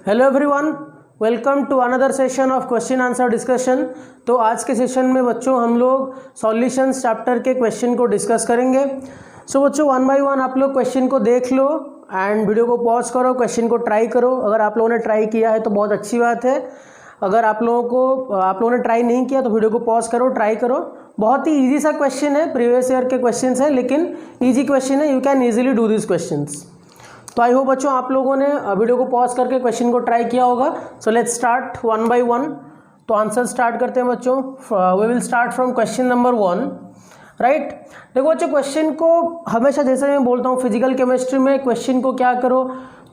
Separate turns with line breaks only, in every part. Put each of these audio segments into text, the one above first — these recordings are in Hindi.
Hello everyone, welcome to another session of question answer discussion. तो आज के सेशन में बच्चों हम लोग सॉल्यूशंस चैप्टर के क्वेश्चन को डिस्कस करेंगे। सो बच्चों वन बाय वन आप लोग क्वेश्चन को देख लो एंड वीडियो को पॉज करो, क्वेश्चन को ट्राई करो। अगर आप लोगों ने ट्राई किया है तो बहुत अच्छी बात है। अगर आप लोगों ने ट्राई नहीं किया तो वीडियो को पॉज करो, ट्राई करो। बहुत ही ईजी सा क्वेश्चन है, प्रीवियस ईयर के क्वेश्चन है, लेकिन ईजी क्वेश्चन है, you can easily do this questions. तो आई होप बच्चों आप लोगों ने वीडियो को पॉज करके क्वेश्चन को ट्राई किया होगा। So let's start one by one. तो आंसर स्टार्ट करते हैं बच्चों। We will start from question number 1, right. देखो बच्चों, क्वेश्चन को हमेशा जैसे मैं बोलता हूँ फिजिकल केमिस्ट्री में, क्वेश्चन को क्या करो,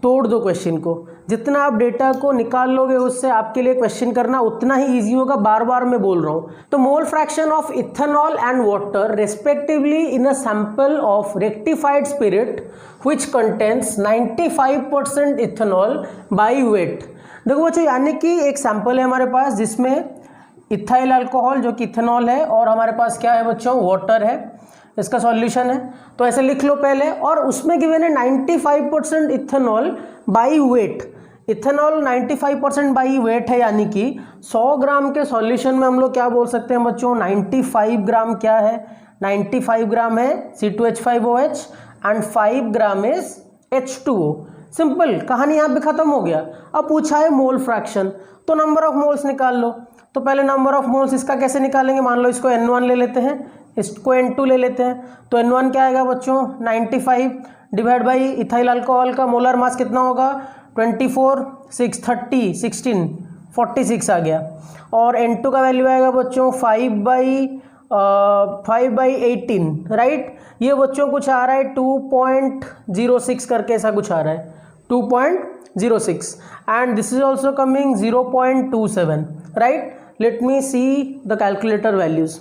तोड़ दो क्वेश्चन को। जितना आप डेटा को निकाल लोगे उससे आपके लिए क्वेश्चन करना उतना ही इजी होगा। बार बार मैं बोल रहा हूँ। तो mole fraction of ethanol and water respectively in a sample of rectified spirit which contains 95% ethanol by weight. देखो बच्चों, यानी कि एक सैंपल है हमारे पास जिसमें इथाइल अल्कोहल जो कि इथेनॉल है, और हमारे पास क्या है बच्चों, वाटर है, इसका सॉल्यूशन है। तो ऐसे लिख लो पहले, और उसमें गिवन है 95% ethanol by wait. Ethanol 95% by wait है, यानी कि 100 ग्राम के सॉल्यूशन में हम लोग क्या बोल सकते हैं बच्चों, 95 ग्राम क्या है, 95 ग्राम है C2H5OH and 5 gram is H2O। Simple, कहानी यहाँ पे खत्म हो गया। अब पूछा है मोल फ्रैक्शन, तो नंबर ऑफ मोल्स निकाल लो। तो पहले नंबर ऑफ मोल्स इसका कैसे निकालेंगे, मान लो इसको N1 ले लेते हैं, इसको N2 ले लेते हैं। तो N1 क्या आएगा बच्चों, 95 डिवाइड बाई इथाइल अल्कोहल का मोलर मास कितना होगा, 24 6 30 16 46 आ गया। और N2 का वैल्यू आएगा बच्चों 5/18, राइट। ये बच्चों कुछ आ रहा है 2.06 करके, ऐसा कुछ आ रहा है 2.06 and this is also coming 0.27, right. Let me see the calculator values.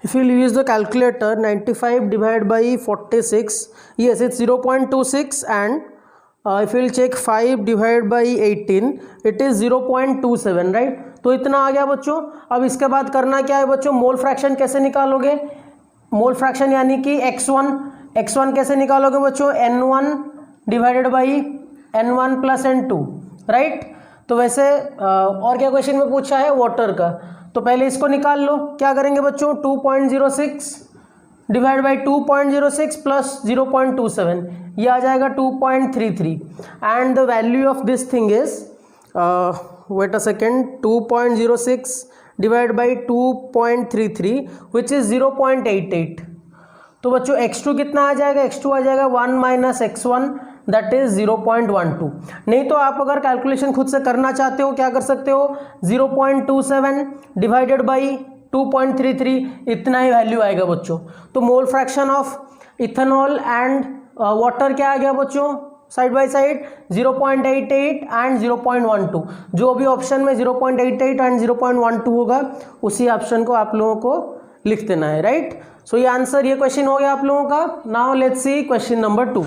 If you use the calculator, 95 divided by 46, yes, it's 0.26, and if you will check 5 divided by 18, it is 0.27, right। तो इतना आ गया बच्चों। अब इसके बाद करना क्या है बच्चों, मोल फ्रैक्शन कैसे निकालोगे, मोल फ्रैक्शन यानी कि x1 कैसे निकालोगे बच्चों, N1 divided by N1 plus N2, right. तो वैसे और क्या क्वेश्चन में पूछा है, वाटर का। तो पहले इसको निकाल लो। क्या करेंगे बच्चों, 2.06 डिवाइड बाई 2.06 प्लस 0.27, ये आ जाएगा 2.33 and the value of this thing is wait a second, 2.06 divide by 2.33 which is 0.88। तो बच्चों x2 कितना आ जाएगा, x2 आ जाएगा 1 माइनस x1 दैट इज 0.12। नहीं तो आप अगर कैलकुलेशन खुद से करना चाहते हो क्या कर सकते हो, 0.27 डिवाइडेड बाई 2.33, इतना ही वैल्यू आएगा बच्चों। तो mole fraction of ethanol and water क्या आ गया बच्चों, साइड बाय साइड 0.88 एंड 0.12। जो भी ऑप्शन में 0.88 एंड 0.12 होगा उसी ऑप्शन को आप लोगों को लिख देना है, राइट। सो ये आंसर, ये क्वेश्चन हो गया आप लोगों का। Now let's see question number 2।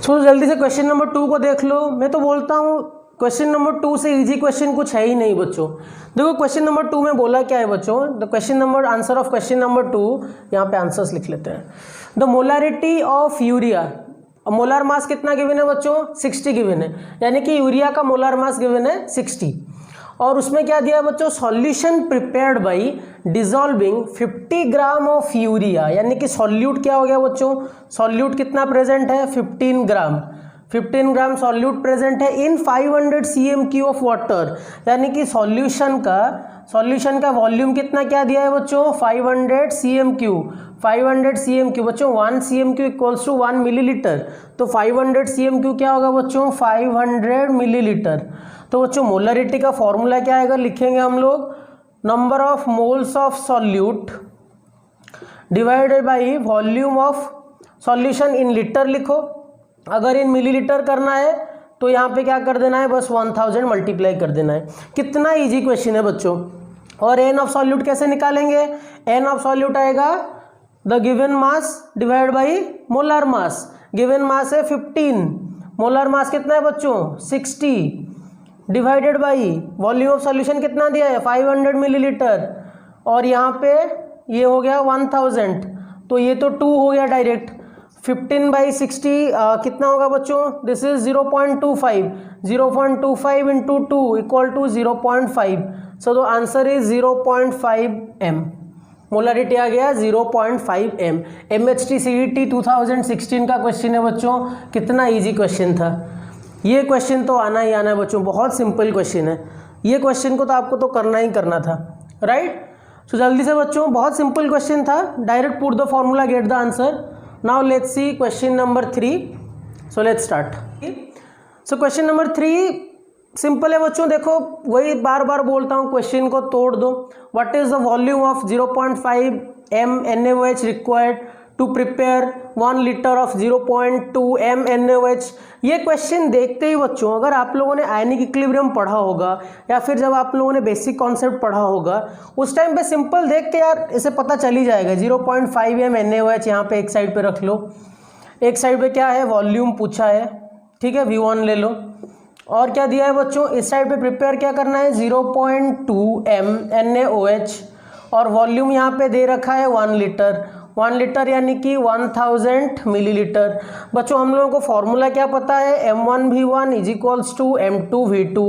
सो जल्दी से क्वेश्चन नंबर 2 को देख लो। मैं तो बोलता हूँ क्वेश्चन नंबर 2 से इजी क्वेश्चन कुछ है ही नहीं बच्चों। देखो क्वेश्चन नंबर 2 में बोला क्या है बच्चों, the question number, answer of question number 2, यहाँ पे आंसर्स लिख लेते हैं। The molarity of urea, molar mass कितना गिवन है बच्चों, 60 गिवन है, यानी कि यूरिया का मोलर मास गिवन है 60। और उसमें क्या दिया है बच्चों, solution prepared by dissolving 50 gram of urea, यानी कि सॉल्यूट क्या हो गया बच्चों, सॉल्यूट कितना प्रेजेंट है, 15 ग्राम सॉल्यूट प्रेजेंट है इन 500 cm³ ऑफ वाटर, यानी कि सॉल्यूशन का वॉल्यूम कितना क्या दिया है बच्चों, 500 cm³ बच्चों। 1 cm³ इक्वल्स टू 1 मिलीलीटर, तो 500 cm³ क्या होगा बच्चों, 500 मिलीलीटर। तो बच्चों मोलरिटी का फॉर्मूला क्या आएगा, लिखेंगे हम लोग, number of moles of solute divided by volume of solution in litre लिखो। अगर इन मिलीलीटर करना है तो यहाँ पे क्या कर देना है, बस 1000 मल्टीप्लाई कर देना है। कितना इजी क्वेश्चन है बच्चों। और एन ऑफ सॉल्यूट कैसे निकालेंगे, एन ऑफ सॉल्यूट आएगा the given mass divide by molar mass. Given mass है 15, मोलर मास कितना है बच्चों 60 divided by volume of solution कितना दिया है 500 मिलीलीटर और यहाँ पे ये हो गया 1000, तो ये तो 2 हो गया डायरेक्ट। 15/60 कितना होगा बच्चों, this is 0.25, 0.25 into 2 equal to 0.5, so the answer is 0.5 m। Molarity आ गया 0.5 m। MHT CET 2016 का क्वेश्चन है बच्चों, कितना इजी क्वेश्चन था। ये क्वेश्चन तो आना ही आना है बच्चों, बहुत सिंपल क्वेश्चन है। ये क्वेश्चन को तो आपको तो करना ही करना था, राइट। सो जल्दी से बच्चों, बहुत सिंपल क्वेश्चन था, direct put the formula get the answer. Now let's see question number 3। So let's start. So question number 3 simple है बच्चों, देखो वही बार बार बोलता हूँ, क्वेश्चन को तोड़ दो। What is the volume of 0.5 m NaOH required to prepare 1 litre of 0.2 m NaOH। ये क्वेश्चन देखते ही बच्चों, अगर आप लोगों ने आयनिक इक्विलिब्रियम पढ़ा होगा या फिर जब आप लोगों ने बेसिक कॉन्सेप्ट पढ़ा होगा, उस टाइम पे सिंपल देख के यार इसे पता चल ही जाएगा। 0.5 m NaOH यहाँ पे एक साइड पे रख लो, एक साइड पे क्या है वॉल्यूम पूछा है, ठीक है, V1 ले लो। और क्या दिया है बच्चों, इस साइड पे प्रिपेयर क्या करना है 0.2 m NaOH और वॉल्यूम यहाँ पे दे रखा है 1 लीटर। 1 लीटर यानी कि 1000 मिलीलीटर। बच्चों हम लोगों को फॉर्मूला क्या पता है, M1V1 is equals to M2V2,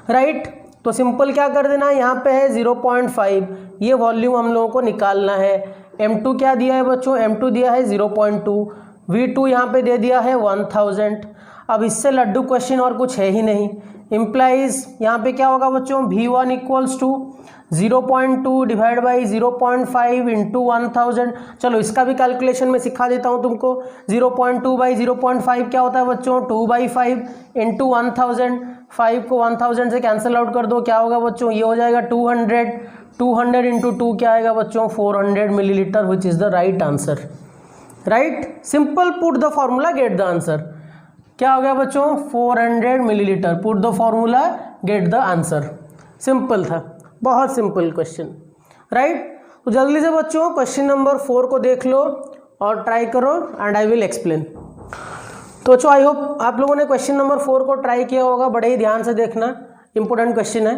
right. तो सिंपल क्या कर देना है, यहाँ पे है 0.5, ये वॉल्यूम हम लोगों को निकालना है। M2 क्या दिया है बच्चों, M2 दिया है 0.2, V2 यहाँ पे दे दिया है 1000। अब इससे लड्डू क्वेश्चन और कुछ है ही नहीं। इम्प्लाइज यहाँ पे क्या होगा बच्चों, V1 equals to 0.2 divide by 0.5 into 1000। चलो इसका भी कैलकुलेशन में सिखा देता हूँ तुमको। 0.2 बाई 0.5 क्या होता है बच्चों, 2/5 इंटू 1000। 5 को 1000 से कैंसिल आउट कर दो, क्या होगा बच्चों, ये हो जाएगा 200। 200 इंटू 2 क्या आएगा बच्चों, 400 millilitre, which is the right answer, right. Simple put the formula get the answer. क्या हो गया बच्चों, 400 millilitre, put the formula get the answer. Simple था, बहुत सिंपल क्वेश्चन, राइट। तो जल्दी से बच्चों क्वेश्चन नंबर 4 को देख लो और ट्राई करो एंड आई विल एक्सप्लेन। तो बच्चों आई होप आप लोगों ने क्वेश्चन नंबर 4 को ट्राई किया होगा, बड़े ही ध्यान से देखना, इंपॉर्टेंट क्वेश्चन है।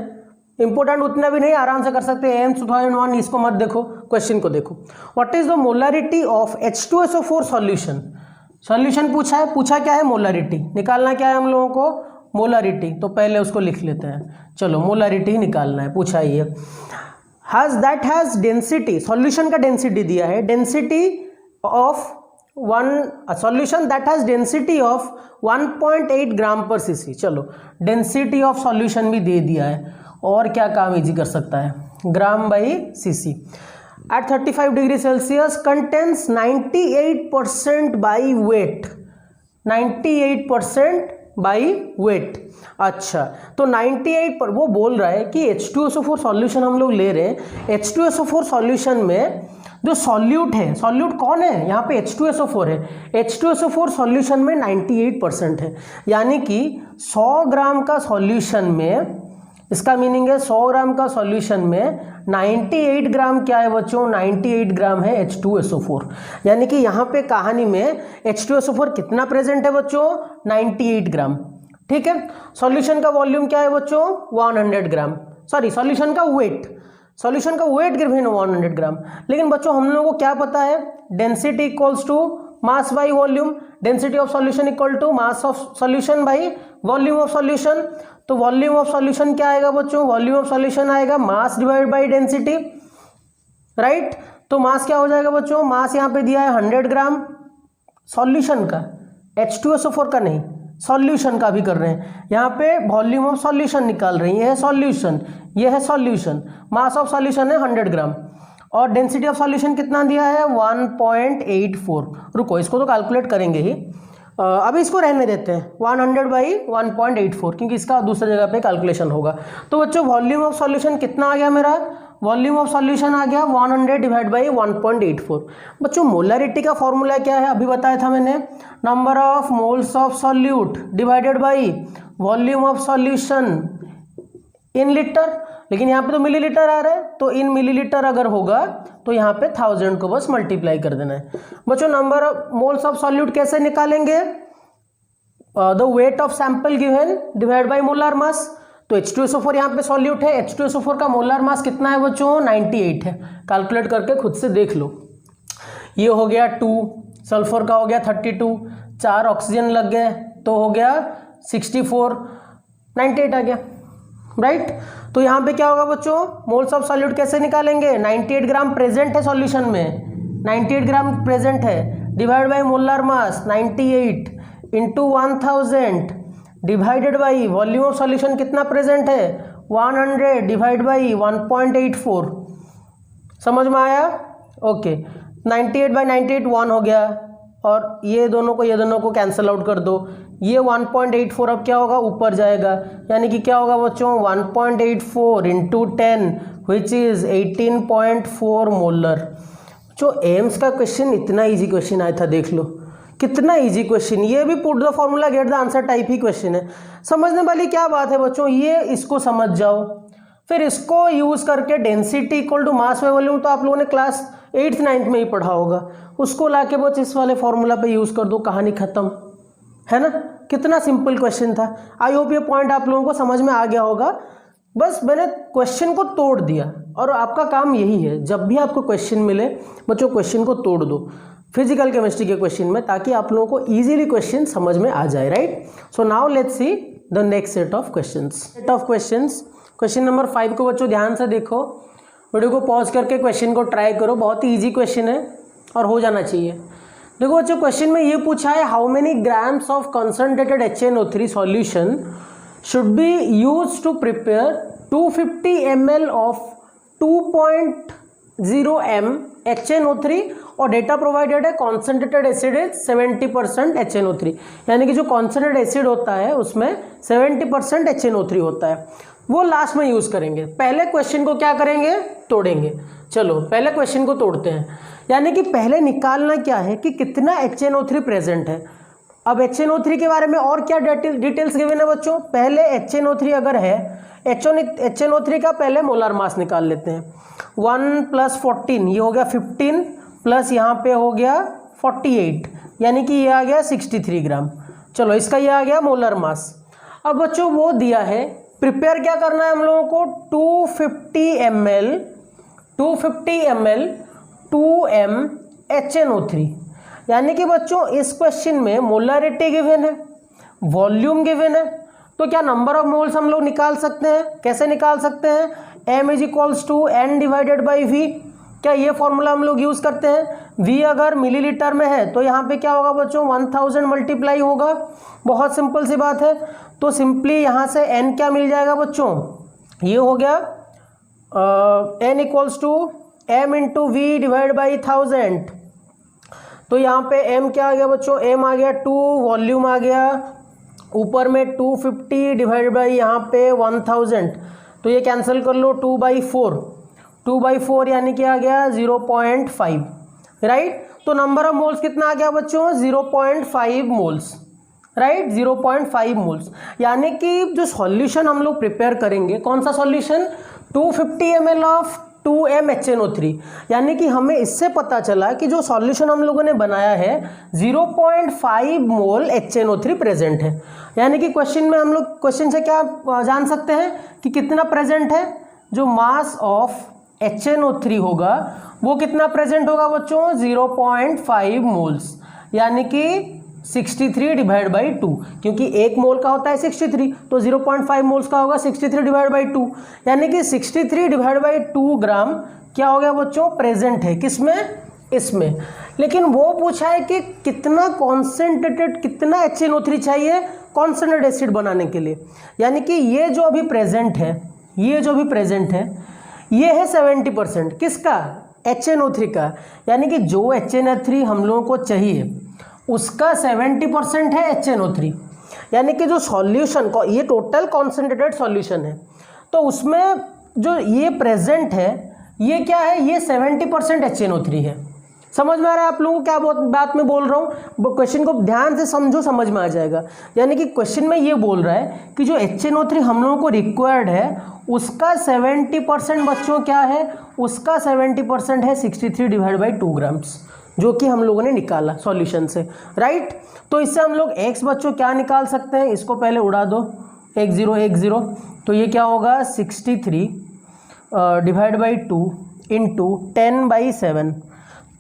इंपॉर्टेंट उतना भी नहीं, आराम से कर सकते हैं। AM 2001 इसको मत देखो, क्वेश्चन को देखो। What is the molarity of H2SO4 solution. Solution पूछा है, पूछा क्या है मोलरिटी, निकालना क्या है हम लोगों को, मोलरिटी। तो पहले उसको लिख लेते हैं, चलो मोलरिटी निकालना है, पूछा ये। दैट हैज डेंसिटी, सॉल्यूशन का डेंसिटी दिया है, density of solution that has density of 1.8 ग्राम पर cc। चलो डेंसिटी ऑफ सॉल्यूशन भी दे दिया है, और क्या काम इजी कर सकता है, gram by cc। at 35 degree celsius contains 98% by weight, 98% by weight. अच्छा तो 98 पर वो बोल रहा है कि H2SO4 सॉल्यूशन हम लोग ले रहे हैं। H2SO4 सॉल्यूशन में जो सॉल्यूट है, सॉल्यूट कौन है यहाँ पे, H2SO4 है। H2SO4 सॉल्यूशन में 98% है, यानी कि 100 ग्राम का सॉल्यूशन में, इसका मीनिंग है 100 ग्राम का सॉल्यूशन में 98 ग्राम क्या है बच्चों, 98 ग्राम है H2SO4। यानी कि यहाँ पे कहानी में H2SO4 कितना प्रेजेंट है बच्चों, 98 ग्राम, ठीक है। सॉल्यूशन का वॉल्यूम क्या है बच्चों, 100 ग्राम, सॉरी सॉल्यूशन का वेट, सॉल्यूशन का वेट गिवन 100 ग्राम। लेकिन बच्चों हम लोगों को क्या पता है, density equals to mass by volume, density of solution equal to mass of solution by volume of solution. तो वॉल्यूम ऑफ सॉल्यूशन क्या आएगा बच्चों, वॉल्यूम ऑफ सॉल्यूशन आएगा mass divide by density, right. तो मास क्या हो जाएगा बच्चों, मास यहाँ पे दिया है 100 ग्राम सॉल्यूशन का, H2SO4 का नहीं, सॉल्यूशन का भी कर रहे हैं। यहाँ पे वॉल्यूम ऑफ सॉल्यूशन निकाल रहे हैं, ये है सॉल्यूशन, ये है सॉल्यूशन, मास ऑफ सॉल्यूशन है 100 ग्राम, और डेंसिटी ऑफ सॉल्यूशन कितना दिया है 1.84। रुको इसको तो कैलकुलेट करेंगे ही, अभी इसको रहने देते हैं 100/1.84, क्योंकि इसका दूसरी जगह पे कैलकुलेशन होगा। तो बच्चों वॉल्यूम ऑफ सॉल्यूशन कितना आ गया मेरा, वॉल्यूम ऑफ सॉल्यूशन आ गया 100 डिवाइड बाई 1.84। बच्चों मोलरिटी का फॉर्मूला क्या है, अभी बताया था मैंने, number of moles of solute divided by volume of solution in litre. लेकिन यहाँ पे तो मिलीलीटर आ रहा है, तो इन मिलीलीटर अगर होगा तो यहाँ पे 1000 को बस मल्टीप्लाई कर देना है। बच्चों number of moles of solute कैसे निकालेंगे, the weight of sample given divide by molar mass. तो H2SO4 यहाँ पे सॉल्यूट है, H2SO4 का मोलर मास कितना है बच्चों 98 है, कैलकुलेट करके खुद से देख लो। ये हो गया 2, सल्फर का हो गया 32, 4 ऑक्सीजन लग गए तो हो गया 64, 98 आ गया, राइट। तो यहाँ पे क्या होगा बच्चों, मोल्स ऑफ सॉल्यूट कैसे निकालेंगे, 98 ग्राम प्रेजेंट है सॉल्यूशन में, 98 ग्राम प्रेजेंट है, divide by molar mass 98 into 1000 divided by volume of solution कितना प्रेजेंट है 100 डिवाइड बाई 1.84। समझ में आया? ओके, 98 बाई 98 1 हो गया, और ये दोनों को कैंसिल आउट कर दो। ये 1.84 अब क्या होगा, ऊपर जाएगा, यानी कि क्या होगा बच्चों 1.84 इंटू 10 विच इज 18.4 मोलर। जो एम्स का क्वेश्चन इतना इजी क्वेश्चन आया था, देख लो कितना इजी क्वेश्चन, ये भी put the formula get the answer type he question है। समझने वाली क्या बात है बच्चों, ये इसको समझ जाओ, फिर इसको यूज करके density equal to mass by volume तो आप लोगों ने क्लास 8th 9th में ही पढ़ा होगा, उसको लाके बस इस वाले फॉर्मूला पे यूज कर दो, कहानी खत्म, है ना। कितना सिंपल क्वेश्चन था। आई होप ये पॉइंट आप लोगों को समझ में आ गया होगा। बस मैंने क्वेश्चन को तोड़ दिया, और आपका काम यही है, जब भी आपको क्वेश्चन मिले बच्चों क्वेश्चन को तोड़ दो फिजिकल केमिस्ट्री के क्वेश्चन में, ताकि आप लोगों को इजीली क्वेश्चन समझ में आ जाए, right. So now let's see the next set of questions. Question number 5 को बच्चों ध्यान से देखो, वीडियो को पॉज करके क्वेश्चन को ट्राई करो, बहुत ही ईजी क्वेश्चन है और हो जाना चाहिए। देखो बच्चों, क्वेश्चन में ये पूछा है how many grams of concentrated HNO3 solution should be use to prepare 250 ml of 2.0 m HNO3 और डेटा प्रोवाइडेड है कॉन्सेंट्रेटेड एसिड इज 70% HNO3, यानी कि जो कॉन्सेंट्रेटेड एसिड होता है उसमें 70% HNO3 होता है, वो लास्ट में यूज करेंगे। पहले क्वेश्चन को क्या करेंगे, तोड़ेंगे। चलो पहले क्वेश्चन को तोड़ते हैं, यानी कि पहले निकालना क्या है कि कितना HNO3 प्रेजेंट है। अब HNO3 के बारे में और क्या डिटेल्स गिवन है बच्चों, पहले HNO3 अगर है, HNO3 का पहले मोलर मास निकाल लेते हैं। 1 + 14 ये हो गया 15 प्लस यहाँ पे हो गया 48, यानी कि ये आ गया 63 ग्राम। चलो इसका ये आ गया मोलर मास। अब बच्चों वो दिया है, प्रिपेयर क्या करना है हम लोगों को 250 ml 2m HNO3, यानी कि बच्चों इस क्वेश्चन में मोलरिटी गिवन है, वॉल्यूम गिवन है, तो क्या नंबर ऑफ मोल्स हम लोग निकाल सकते हैं। कैसे निकाल सकते हैं, m = n divided by v। क्या ये फॉर्मूला हम लोग यूज करते हैं। v अगर मिलीलीटर में है तो यहाँ पे क्या होगा बच्चों 1000 मल्टीप्लाई होगा, बहुत सिंपल सी बात है। तो सिंपली यहाँ से n क्या मिल जाएगा बच्चों, ये हो गया n = m × v divide by 1000। तो यहाँ पे m क्या आ गया बच्चों, m आ गया 2, वॉल्यूम आ गया ऊपर में 250 डिवाइड बाई यहाँ पे 1000, तो ये कैंसिल कर लो 2/4 यानी कि आ गया 0.5, राइट। तो नंबर ऑफ मोल्स कितना आ गया बच्चों 0.5 मोल्स, राइट, 0.5 मोल्स। यानी कि जो सॉल्यूशन हम लोग प्रिपेयर करेंगे, कौन सा solution 250 ml of 2m HNO3, यानी कि हमें इससे पता चला कि जो सॉल्यूशन हम लोगों ने बनाया है 0.5 मोल HNO3 प्रेजेंट है। यानी कि क्वेश्चन में हम लोग क्वेश्चन से क्या जान सकते हैं कि कितना प्रेजेंट है, जो मास ऑफ HNO3 होगा वो कितना प्रेजेंट होगा बच्चों 0.5 मोल्स, यानी कि 63 डिवाइड बाई 2, क्योंकि एक मोल का होता है 63, तो 0.5 मोल्स का होगा 63 डिवाइड बाई 2, यानी कि 63 डिवाइड बाई 2 ग्राम क्या हो गया बच्चों प्रेजेंट है, किसमें, इसमें। लेकिन वो पूछा है कि कितना कॉन्सेंट्रेटेड, कितना HNO3 चाहिए कॉन्सेंट्रेटेड एसिड बनाने के लिए, यानी कि ये जो अभी प्रेजेंट है, ये जो अभी प्रेजेंट है ये है 70%, किसका, HNO3 का, यानी कि जो HNO3 हम लोगों को चाहिए उसका 70% है HNO3, यानी कि जो सॉल्यूशन को, ये टोटल कॉन्सेंट्रेटेड सॉल्यूशन है, तो उसमें जो ये प्रेजेंट है ये क्या है, ये 70% HNO3 है। समझ में आ रहा है आप लोगों को क्या बात मैं बोल रहा हूँ, क्वेश्चन को ध्यान से समझो, समझ में आ जाएगा। यानी कि क्वेश्चन में ये बोल रहा है कि जो HNO3 हम लोगों को रिक्वायर्ड है उसका 70% बच्चों क्या है, उसका 70% है 63 डिवाइड बाई 2 ग्राम्स। जो कि हम लोगों ने निकाला सॉल्यूशन से, राइट। तो इससे हम लोग x बच्चों क्या निकाल सकते हैं, इसको पहले उड़ा दो, 1 0, तो ये क्या होगा 63 डिवाइड बाई 2 इंटू 10/7,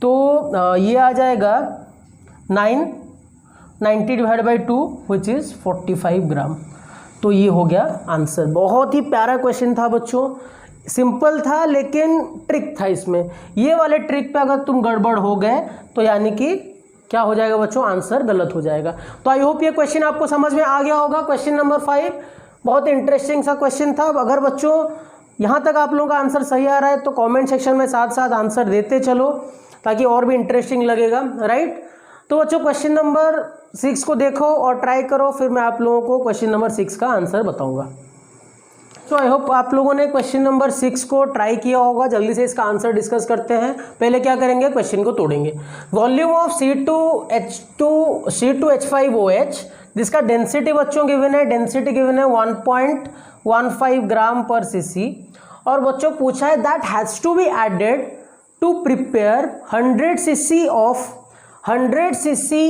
तो ये आ जाएगा 90 डिवाइड बाई 2 विच इज़ 45 ग्राम। तो ये हो गया आंसर। बहुत ही प्यारा क्वेश्चन था बच्चों, सिंपल था लेकिन ट्रिक था इसमें। ये वाले ट्रिक पे अगर तुम गड़बड़ हो गए तो यानी कि क्या हो जाएगा बच्चों, आंसर गलत हो जाएगा। तो आई होप ये क्वेश्चन आपको समझ में आ गया होगा। क्वेश्चन नंबर 5 बहुत इंटरेस्टिंग सा क्वेश्चन था। अगर बच्चों यहाँ तक आप लोगों का आंसर सही आ रहा है तो कमेंट सेक्शन में साथ साथ आंसर देते चलो ताकि और भी इंटरेस्टिंग लगेगा, राइट। तो बच्चों क्वेश्चन नंबर 6 को देखो और ट्राई करो, फिर मैं आप लोगों को क्वेश्चन नंबर 6 का आंसर बताऊंगा। तो आई होप आप लोगों ने क्वेश्चन नंबर 6 को ट्राई किया होगा। जल्दी से इसका आंसर डिस्कस करते हैं। पहले क्या करेंगे, क्वेश्चन को तोड़ेंगे। वॉल्यूम ऑफ C2H5OH जिसका डेंसिटी बच्चों गिवन है, डेंसिटी गिवन है 1.15 ग्राम पर cc, और बच्चों पूछा है that has to be added to prepare 100 cc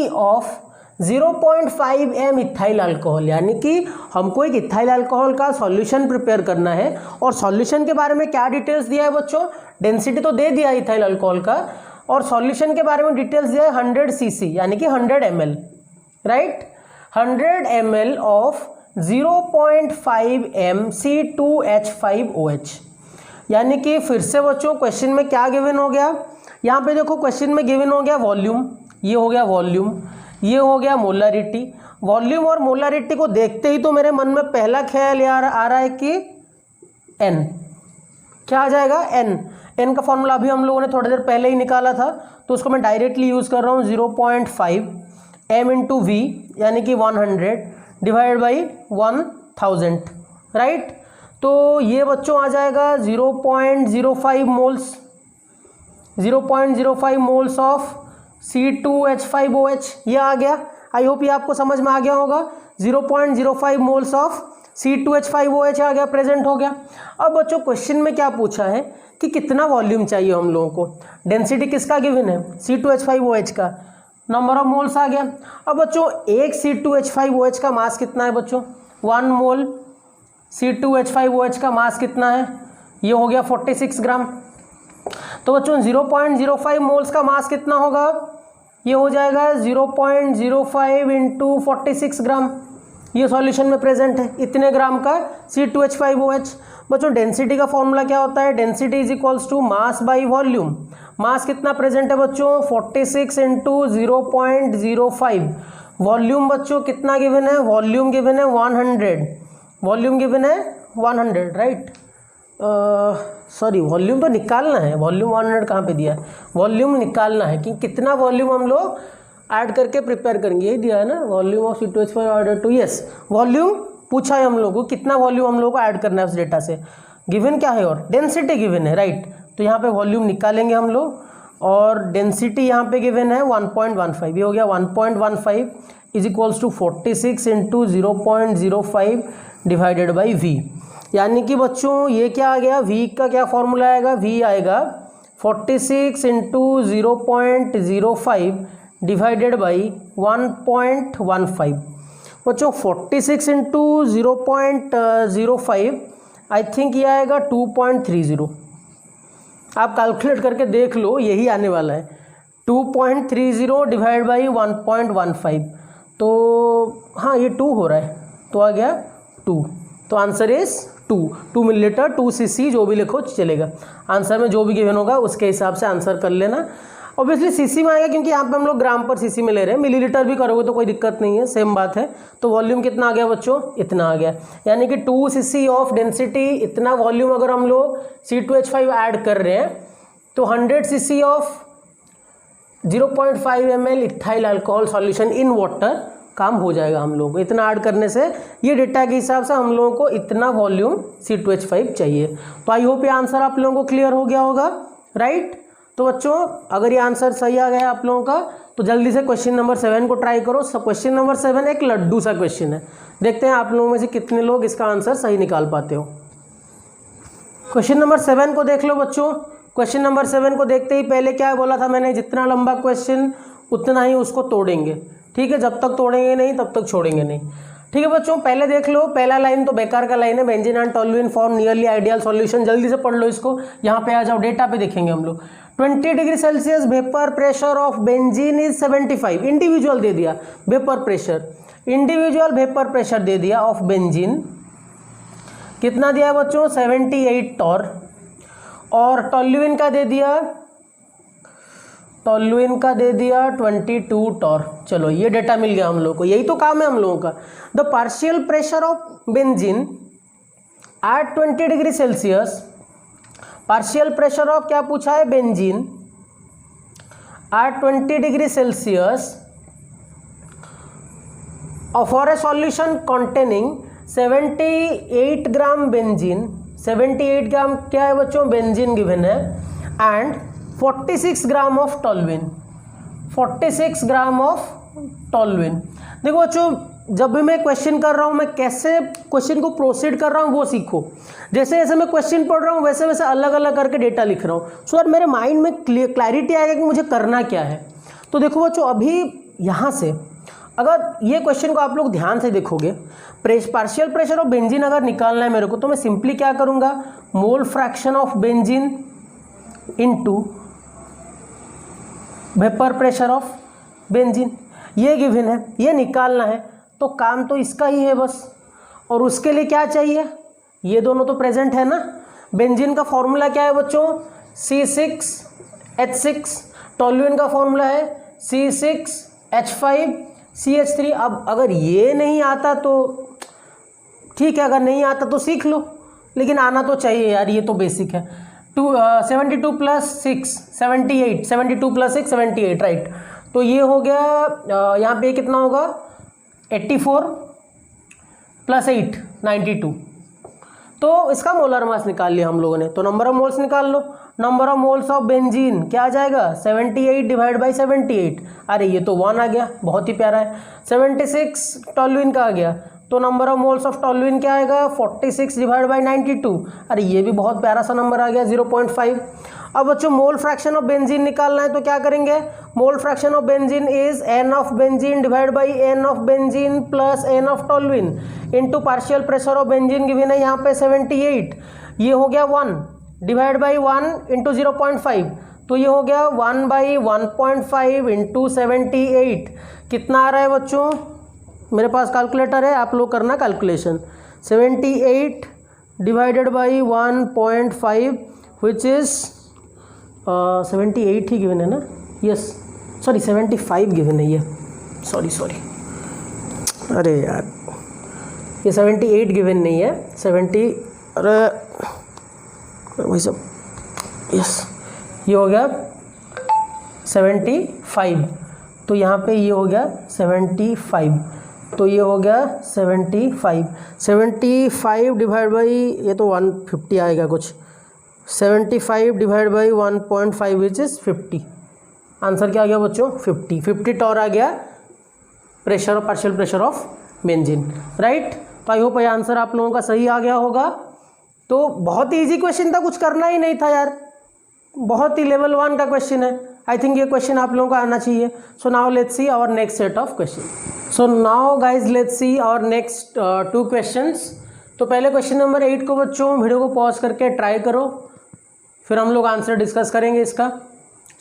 of 0.5 m ethyl alcohol. यानी कि हमको एक इथाइल अल्कोहल का सॉल्यूशन प्रिपेयर करना है, और सॉल्यूशन के बारे में क्या डिटेल्स दिया है बच्चों, डेंसिटी तो दे दिया इथाइल अल्कोहल का, और सॉल्यूशन के बारे में डिटेल्स दिया है 100 cc यानी कि 100 ml, right. 100 ml of 0.5 m C2H5OH। यानी कि फिर से बच्चों क्वेश्चन में क्या गिवन हो गया, यहाँ पे देखो क्वेश्चन में गिवन हो गया वॉल्यूम, ये हो गया वॉल्यूम, ये हो गया मोलारिटी। वॉल्यूम और मोलारिटी को देखते ही तो मेरे मन में पहला ख्याल आ रहा है कि n क्या आ जाएगा, n का फॉर्मूला अभी हम लोगों ने थोड़ी देर पहले ही निकाला था, तो उसको मैं डायरेक्टली यूज़ कर रहा हूँ। 0.5 m इंटू वी यानी कि 100 डिवाइड बाई 1000, राइट। तो ये बच्चों आ जाएगा 0.05 मोल्स, 0.05 मोल्स ऑफ C2H5OH, ये आ गया। आई होप ये आपको समझ में आ गया होगा। 0.05 मोल्स ऑफ C2H5OH आ गया, प्रेजेंट हो गया। अब बच्चों क्वेश्चन में क्या पूछा है कि कितना वॉल्यूम चाहिए हम लोगों को, डेंसिटी किसका गिवन है, C2H5OH का, नंबर ऑफ मोल्स आ गया। अब बच्चों एक C2H5OH का मास कितना है बच्चों, 1 मोल C2H5OH का मास कितना है, ये हो गया 46 ग्राम। तो बच्चों 0.05 मोल्स का मास कितना होगा, ये हो जाएगा 0.05 इंटू 46 ग्राम। ये सॉल्यूशन में प्रेजेंट है, इतने ग्राम का C2H5OH। बच्चों डेंसिटी का फॉर्मूला क्या होता है, density is equals to mass by volume. Mass कितना प्रेजेंट है बच्चों, 46 इंटू 0.05। वॉल्यूम बच्चों कितना गिवन है, वॉल्यूम गिवन है 100, वॉल्यूम गिवन है 100, राइट। सॉरी वॉल्यूम तो निकालना है, वॉल्यूम 100 कहाँ पे दिया है, वॉल्यूम निकालना है कि कितना वॉल्यूम हम लोग ऐड करके प्रिपेयर करेंगे, यही दिया है ना, volume of C2H5 order two, yes volume पूछा है हम लोग को, कितना वॉल्यूम हम लोग को ऐड करना है उस डेटा से, गिवन क्या है और डेंसिटी गिवन है, राइट। तो यहाँ पे वॉल्यूम निकालेंगे हम लोग, और डेंसिटी यहाँ पे गिवन है 1.15, ये हो गया 1.15 is equals to 46 into 0.05 divided by V. यानी कि बच्चों ये क्या आ गया, v का क्या फॉर्मूला आएगा, v आएगा 46 इंटू 0.05 डिवाइडेड बाई 1.15। बच्चों 46 इंटू 0.05 आई थिंक ये आएगा 2.30। आप कैलकुलेट करके देख लो, यही आने वाला है 2.30 डिवाइड बाई 1.15। तो हाँ ये 2 हो रहा है, तो आ गया 2। तो आंसर इज 2 मिलीलीटर 2 cc, जो भी लिखो चलेगा, आंसर में जो भी गिवन होगा उसके हिसाब से आंसर कर लेना। ऑब्वियसली सीसी में आएगा क्योंकि यहाँ पे हम लोग ग्राम पर सीसी में ले रहे हैं, मिलीलीटर भी करोगे तो कोई दिक्कत नहीं है, सेम बात है। तो वॉल्यूम कितना आ गया बच्चों, इतना आ गया, यानी कि 2 cc ऑफ डेंसिटी, इतना वॉल्यूम अगर हम लोग C2H5 ऐड कर रहे हैं तो 100 cc of 0.5 ml ethyl alcohol solution in water काम हो जाएगा हम लोगों को। इतना ऐड करने से ये डेटा के हिसाब से हम लोगों को इतना वॉल्यूम C2H5 चाहिए। तो आई होप ये आंसर आप लोगों को क्लियर हो गया होगा, राइट। तो बच्चों अगर ये आंसर सही आ गया आप लोगों का तो जल्दी से क्वेश्चन नंबर 7 को ट्राई करो। क्वेश्चन नंबर 7 एक लड्डू सा क्वेश्चन है, देखते हैं आप लोगों में से कितने लोग इसका आंसर सही निकाल पाते हो। क्वेश्चन नंबर 7 को देख लो बच्चों। क्वेश्चन नंबर 7 को देखते ही पहले क्या बोला था मैंने, जितना लंबा क्वेश्चन उतना ही उसको तोड़ेंगे, ठीक है, जब तक तोड़ेंगे नहीं तब तक छोड़ेंगे नहीं। ठीक है बच्चों, पहले देख लो, पहला लाइन तो बेकार का लाइन है, benzene and toluene form nearly ideal solution, जल्दी से पढ़ लो इसको। यहाँ पे आ जाओ, डेटा पे देखेंगे हम लोग। 20 degree celsius vapour pressure of benzene is 75, individual दे दिया vapour pressure, individual vapour pressure दे दिया ऑफ बेंजीन, कितना दिया बच्चों 78 टॉर, और टोल्यूइन का दे दिया, टोल्यूइन का दे दिया 22 टॉर। चलो ये डेटा मिल गया हम लोग को, यही तो काम है हम लोगों का। The partial pressure of benzene at 20 degree Celsius, partial pressure of क्या पूछा है, benzene at 20 degree Celsius for a solution containing 78 gram benzene, 78 gram क्या है बच्चों, बेंजीन गिवन है, and 46 gram of toluene, 46 gram of toluene. देखो बच्चों, जब भी मैं क्वेश्चन कर रहा हूँ, मैं कैसे क्वेश्चन को प्रोसीड कर रहा हूँ वो सीखो। जैसे जैसे मैं क्वेश्चन पढ़ रहा हूँ वैसे वैसे अलग अलग करके डेटा लिख रहा हूँ, सो मेरे माइंड में क्लैरिटी आएगा कि मुझे करना क्या है। तो देखो बच्चों, अभी यहाँ से अगर ये क्वेश्चन को आप लोग ध्यान से देखोगे, पार्शियल प्रेशर ऑफ बेंजीन अगर निकालना है मेरे को, तो मैं सिंपली क्या करूँगा, mole fraction of benzene into vapour pressure of benzene, ये गिवन है, ये निकालना है, तो काम तो इसका ही है बस। और उसके लिए क्या चाहिए, ये दोनों तो प्रेजेंट है ना। बेंजीन का फॉर्मूला क्या है बच्चों, C6H6, टोल्यूइन का फॉर्मूला है C6H5CH3। अब अगर ये नहीं आता तो ठीक है, अगर नहीं आता तो सीख लो, लेकिन आना तो चाहिए यार, ये तो बेसिक है। 72 प्लस 6 78, 72 प्लस 6 78, राइट। तो ये हो गया, यहाँ पे कितना होगा, 84 प्लस 8 92। तो इसका मोलर मास निकाल लिया हम लोगों ने, तो नंबर ऑफ मोल्स निकाल लो। Number of moles of benzene क्या आ जाएगा, 78 डिवाइड बाई 78, अरे ये तो 1 आ गया, बहुत ही प्यारा है। 76 टोल्यूइन का आ गया, तो number of moles of toluene क्या आएगा, 46 डिवाइड बाई 92, अरे ये भी बहुत प्यारा सा नंबर आ गया, 0.5। अब बच्चों मोल फ्रैक्शन ऑफ बेंजीन निकालना है, तो क्या करेंगे, mole fraction of benzene is n of benzene divide by n of benzene plus n of toluene into partial pressure of benzene given है यहाँ पे 78, ये हो गया 1 डिवाइड बाई 1 इंटू 0.5, तो ये हो गया 1 बाई 1.5 इंटू 78, कितना आ रहा है बच्चों, मेरे पास कैलकुलेटर है, आप लोग करना calculation. 78 divided by 1.5 which is 78 he given है ना, यस सॉरी 75 गिवन है ये, सॉरी अरे यार ये 78 गिवन नहीं है, 70, अरे वही सब, यस ये हो गया 75, तो यहाँ पे ये हो गया 75, तो ये हो गया 75 डिवाइड बाई, ये तो 150 आएगा कुछ, 75 divide by 1.5 which is 50, answer क्या आ गया बच्चों, 50 टॉर आ गया pressure, partial pressure of benzene, right. तो आई होप ये आंसर आप लोगों का सही आ गया होगा। तो बहुत ही ईजी क्वेश्चन था, कुछ करना ही नहीं था यार, बहुत ही लेवल 1 का क्वेश्चन है। आई थिंक ये क्वेश्चन आप लोगों को आना चाहिए। So now let's see our next set of question. So now guys let's see our next 2 questions. तो पहले क्वेश्चन नंबर 8 को बच्चों वीडियो को पॉज करके ट्राई करो, फिर हम लोग आंसर डिस्कस करेंगे इसका।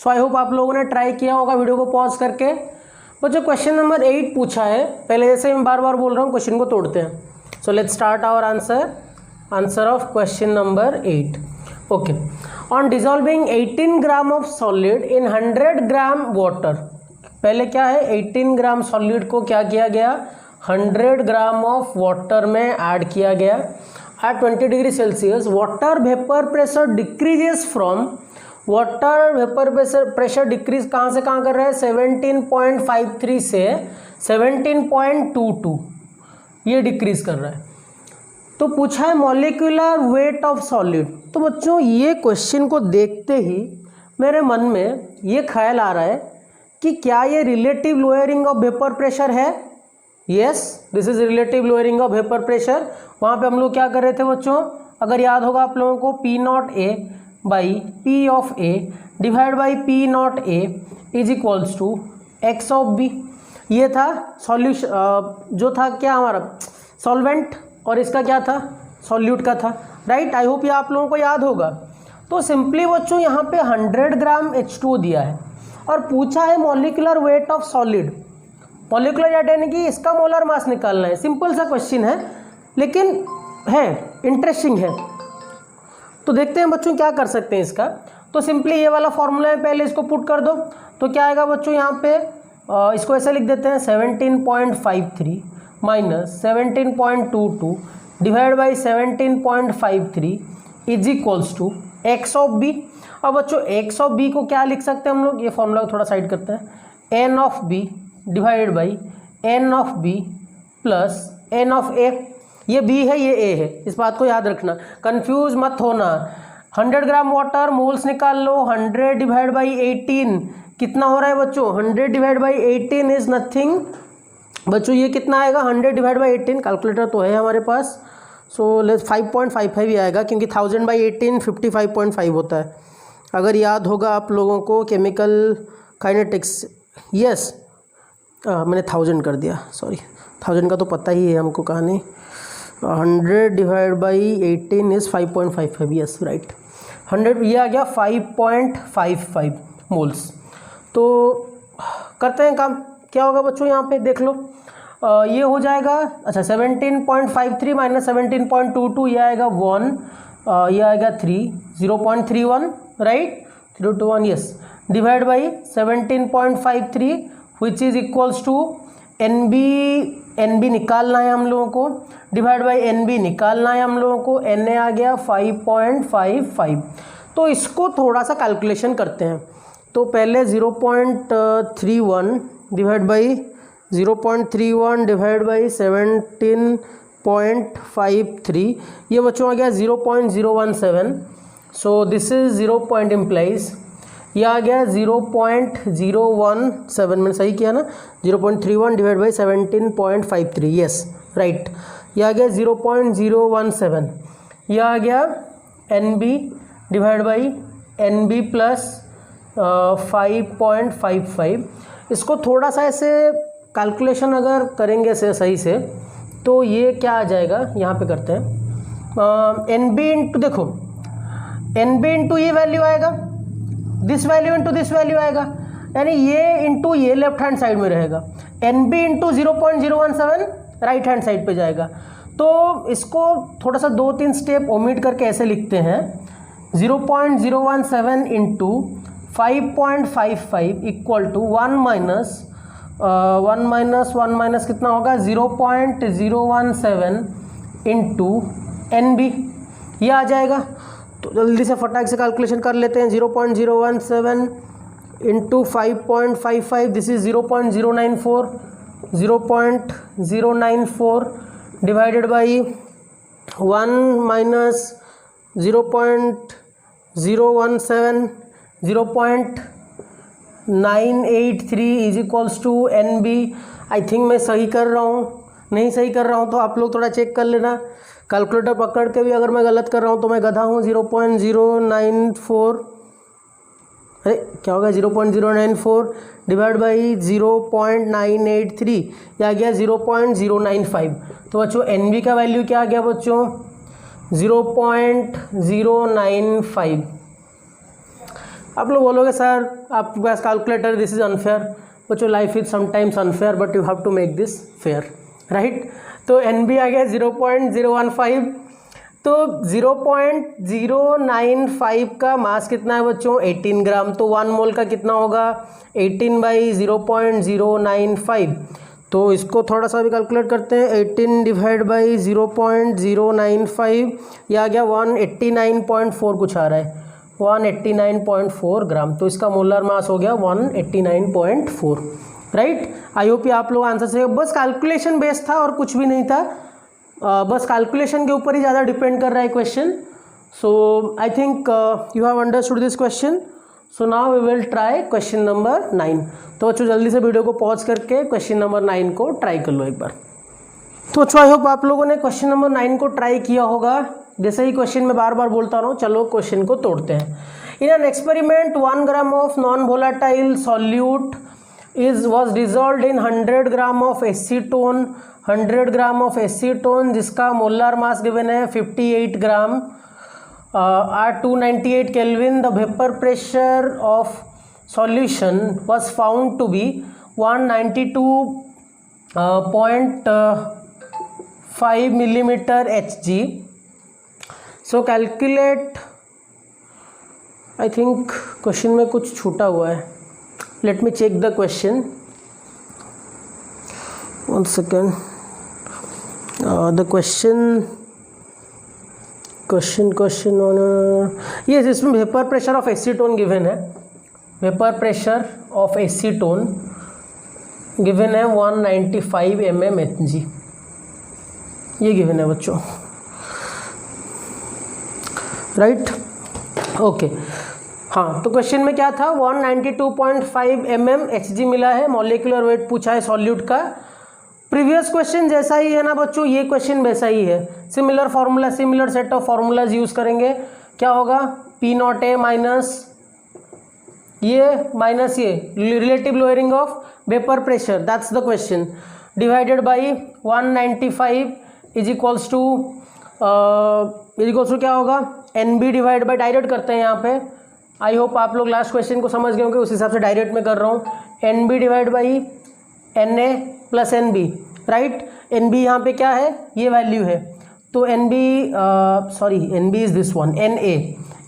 सो आई होप आप लोगों ने ट्राई किया होगा वीडियो को पॉज करके। बच्चों क्वेश्चन नंबर 8 पूछा है, पहले जैसे मैं बार बार बोल रहा हूँ क्वेश्चन को तोड़ते हैं। So let's start our answer of question number 8। Okay, on dissolving 18 gram of solid in 100 gram water, पहले क्या है 18 ग्राम सॉलिड को क्या किया गया, 100 ग्राम ऑफ वाटर में ऐड किया गया at 20 degree Celsius. Water vapour pressure decreases from, water vapour pressure decrease कहाँ से कहाँ कर रहा है, 17.53 से 17.22 ये डिक्रीज कर रहा है। तो पूछा है मॉलिक्यूलर वेट ऑफ सॉलिड। तो बच्चों ये क्वेश्चन को देखते ही मेरे मन में ये ख्याल आ रहा है कि क्या ये relative lowering of vapour pressure है। Yes, this is relative lowering of vapour pressure. वहाँ पे हम लोग क्या कर रहे थे बच्चों, अगर याद होगा आप लोगों को, P0 A by P of A divide by P not A is equals to X of B. ये था सॉल्यूशन, जो था क्या हमारा सॉल्वेंट, और इसका क्या था सॉल्यूट का था, राइट। आई होप ये आप लोगों को याद होगा। तो सिंपली बच्चों यहाँ पे 100 ग्राम H2O दिया है और पूछा है molecular weight of solid. Molecular weight यानी कि इसका मोलर मास निकालना है। सिंपल सा क्वेश्चन है लेकिन है इंटरेस्टिंग है। तो देखते हैं बच्चों क्या कर सकते हैं इसका। तो सिंपली ये वाला फॉर्मूला है, पहले इसको पुट कर दो। तो क्या आएगा बच्चों यहाँ पे, इसको ऐसे लिख देते हैं 17.53 minus 17.22 divide by 17.53 is equals to X of B. अब बच्चों एक्स ऑफ बी को क्या लिख सकते हैं हम लोग, ये फॉर्मूला को थोड़ा साइड करते हैं, n of B divide by n of B plus n of A. ये बी है ये ए है, इस बात को याद रखना, कंफ्यूज मत होना। 100 ग्राम वाटर मोल्स निकाल लो, 100 डिवाइड बाई 18 कितना हो रहा है बच्चों, 100 डिवाइड बाई 18 इज नथिंग बच्चों, ये कितना आएगा 100 डिवाइड बाई 18, कैलकुलेटर तो है हमारे पास। सो लेट्स 5.55 ही आएगा क्योंकि 1000 बाई 18 55.5 होता है, अगर याद होगा आप लोगों को केमिकल काइनेटिक्स। यस मैंने 1000 कर दिया, सॉरी 1000 का तो पता ही है हमको कहानी। 100 divide by 18 is 5.55, yes right. 100 ये आ गया 5.55 मोल्स। तो करते हैं काम, क्या होगा बच्चों यहाँ पे देख लो, ये हो जाएगा अच्छा 17.53 माइनस 17.22 ये आएगा 1, ये आएगा 3, 0.31 right, 021 yes, divide by 17.53 which is equals to N B निकालना है हम लोगों को, डिवाइड बाई एन बी निकालना है हम लोगों को, एन ए आ गया 5.55। तो इसको थोड़ा सा कैलकुलेशन करते हैं। तो पहले 0.31 डिवाइड बाई 0.31 डिवाइड बाई 17.53, ये बच्चों आ गया 0.017। सो दिस इज 0 पॉइंट इम्प्लाइज, ये आ गया 0.017, मैंने सही किया ना, 0.31 डिवाइड बाई 17.53 यस राइट, ये आ गया 0.017, ये आ गया N B divide by N B plus 5.55। इसको थोड़ा सा ऐसे कैलकुलेशन अगर करेंगे से सही से तो ये क्या आ जाएगा, यहाँ पे करते हैं एन बी इंटू, देखो एन बी इंटू ये वैल्यू आएगा, this value into this value आएगा, यानी ये इंटू ये लेफ्ट हैंड साइड में रहेगा, N B into 0.017 right hand side पे जाएगा। तो इसको थोड़ा सा 2-3 स्टेप ओमिट करके ऐसे लिखते हैं 0.017 इंटू 5.55 इक्वल टू 1 माइनस कितना होगा 0.017 इंटू एन बी, ये आ जाएगा। तो जल्दी से फटाक से कैलकुलेशन कर लेते हैं, 0.017 into 5.55 this is 0.094, 0.094 divided by 1 minus 0.017 0.983 is equals to N B. I think मैं सही कर रहा हूँ, नहीं सही कर रहा हूँ तो आप लोग थोड़ा चेक कर लेना, कैलकुलेटर पकड़ के भी अगर मैं गलत कर रहा हूँ तो मैं गधा हूँ। 0.094, अरे क्या होगा 0.094 डिवाइड बाई 0.983, यह आ गया 0.095। तो बच्चों एन बी का वैल्यू क्या आ गया बच्चों 0.095। आप लोग बोलोगे सर आपके पास कैलकुलेटर, दिस इज अनफेयर। बच्चों life is sometimes unfair but you have to make this fair right. तो एन बी आ गया 0.015। तो 0.095 का मास कितना है बच्चों 18 ग्राम, तो 1 मोल का कितना होगा 18 बाई 0.095। तो इसको थोड़ा सा भी कैलकुलेट करते हैं, 18 डिवाइड बाई 0.095, यह आ गया 189.4 कुछ आ रहा है, 189.4 ग्राम। तो इसका मोलर मास हो गया 189.4 राइट। आई होप ये आप लोग आंसर से, बस कैलकुलेशन बेस्ड था और कुछ भी नहीं था, बस कैलकुलेशन के ऊपर ही ज़्यादा डिपेंड कर रहा है question. So I think you have understood this question. So now we will try question number 9। तो बच्चों जल्दी से वीडियो को पॉज करके क्वेश्चन नंबर 9 को ट्राई कर लो एक बार। तो अच्छा, आई होप आप लोगों ने क्वेश्चन नंबर 9 को ट्राई किया होगा। जैसे ही क्वेश्चन में बार बार बोलता रहा हूँ, चलो क्वेश्चन को तोड़ते हैं। In an experiment 1 gram of non volatile solute was dissolved in 100 gram of acetone, 100 gram of acetone जिसका मोलर मास गिवन है 58 ग्राम at 298 Kelvin. The vapor pressure of solution was found to be 192.5 millimeter Hg. So calculate, I think question में कुछ छूटा हुआ है. Let me check the question. One second. The question on yes, इसमें vapour pressure of acetone given है. Vapour pressure of acetone given है 195 mmHg. ये गिवन है बच्चों, राइट? ओके, हाँ. तो क्वेश्चन में क्या था, 192.5 mmHg मिला है. मॉलिक्यूलर वेट पूछा है सॉल्यूट का. प्रीवियस क्वेश्चन जैसा ही है ना बच्चों, ये क्वेश्चन वैसा ही है. Similar formula, similar set of formulas use करेंगे. क्या होगा, P0A माइनस ये relative lowering of vapour pressure, that's the question, divided by 195 is equals to क्या होगा, NB डिवाइड बाई, डायरेक्ट करते हैं यहाँ पे. आई होप आप लोग लास्ट क्वेश्चन को समझ गए होंगे, उस हिसाब से डायरेक्ट में कर रहा हूँ. NB divide by Na plus NB, right? NB यहाँ पे क्या है, ये वैल्यू है. तो NB is this one, Na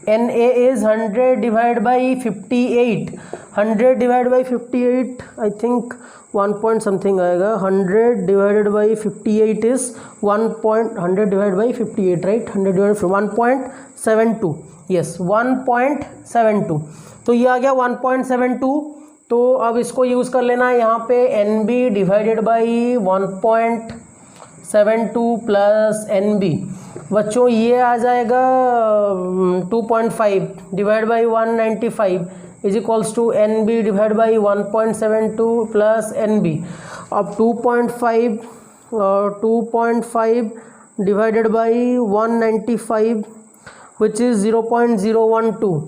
is 100 divide by 58. 100 divide by 58 I think 1 point something आएगा. 100 divided by 58 is 100 divide by 58, right? 100 divide 1.72, yes 1.72. तो ये आ गया 1.72. तो अब इसको यूज़ कर लेना है यहाँ पे, NB divided by 1.72 plus NB. बच्चों ये आ जाएगा 2.5 divide by 195 is equals to NB divide by 1.72 plus NB. अब 2.5 डिवाइडेड बाई 195 विच इज़ 0.012.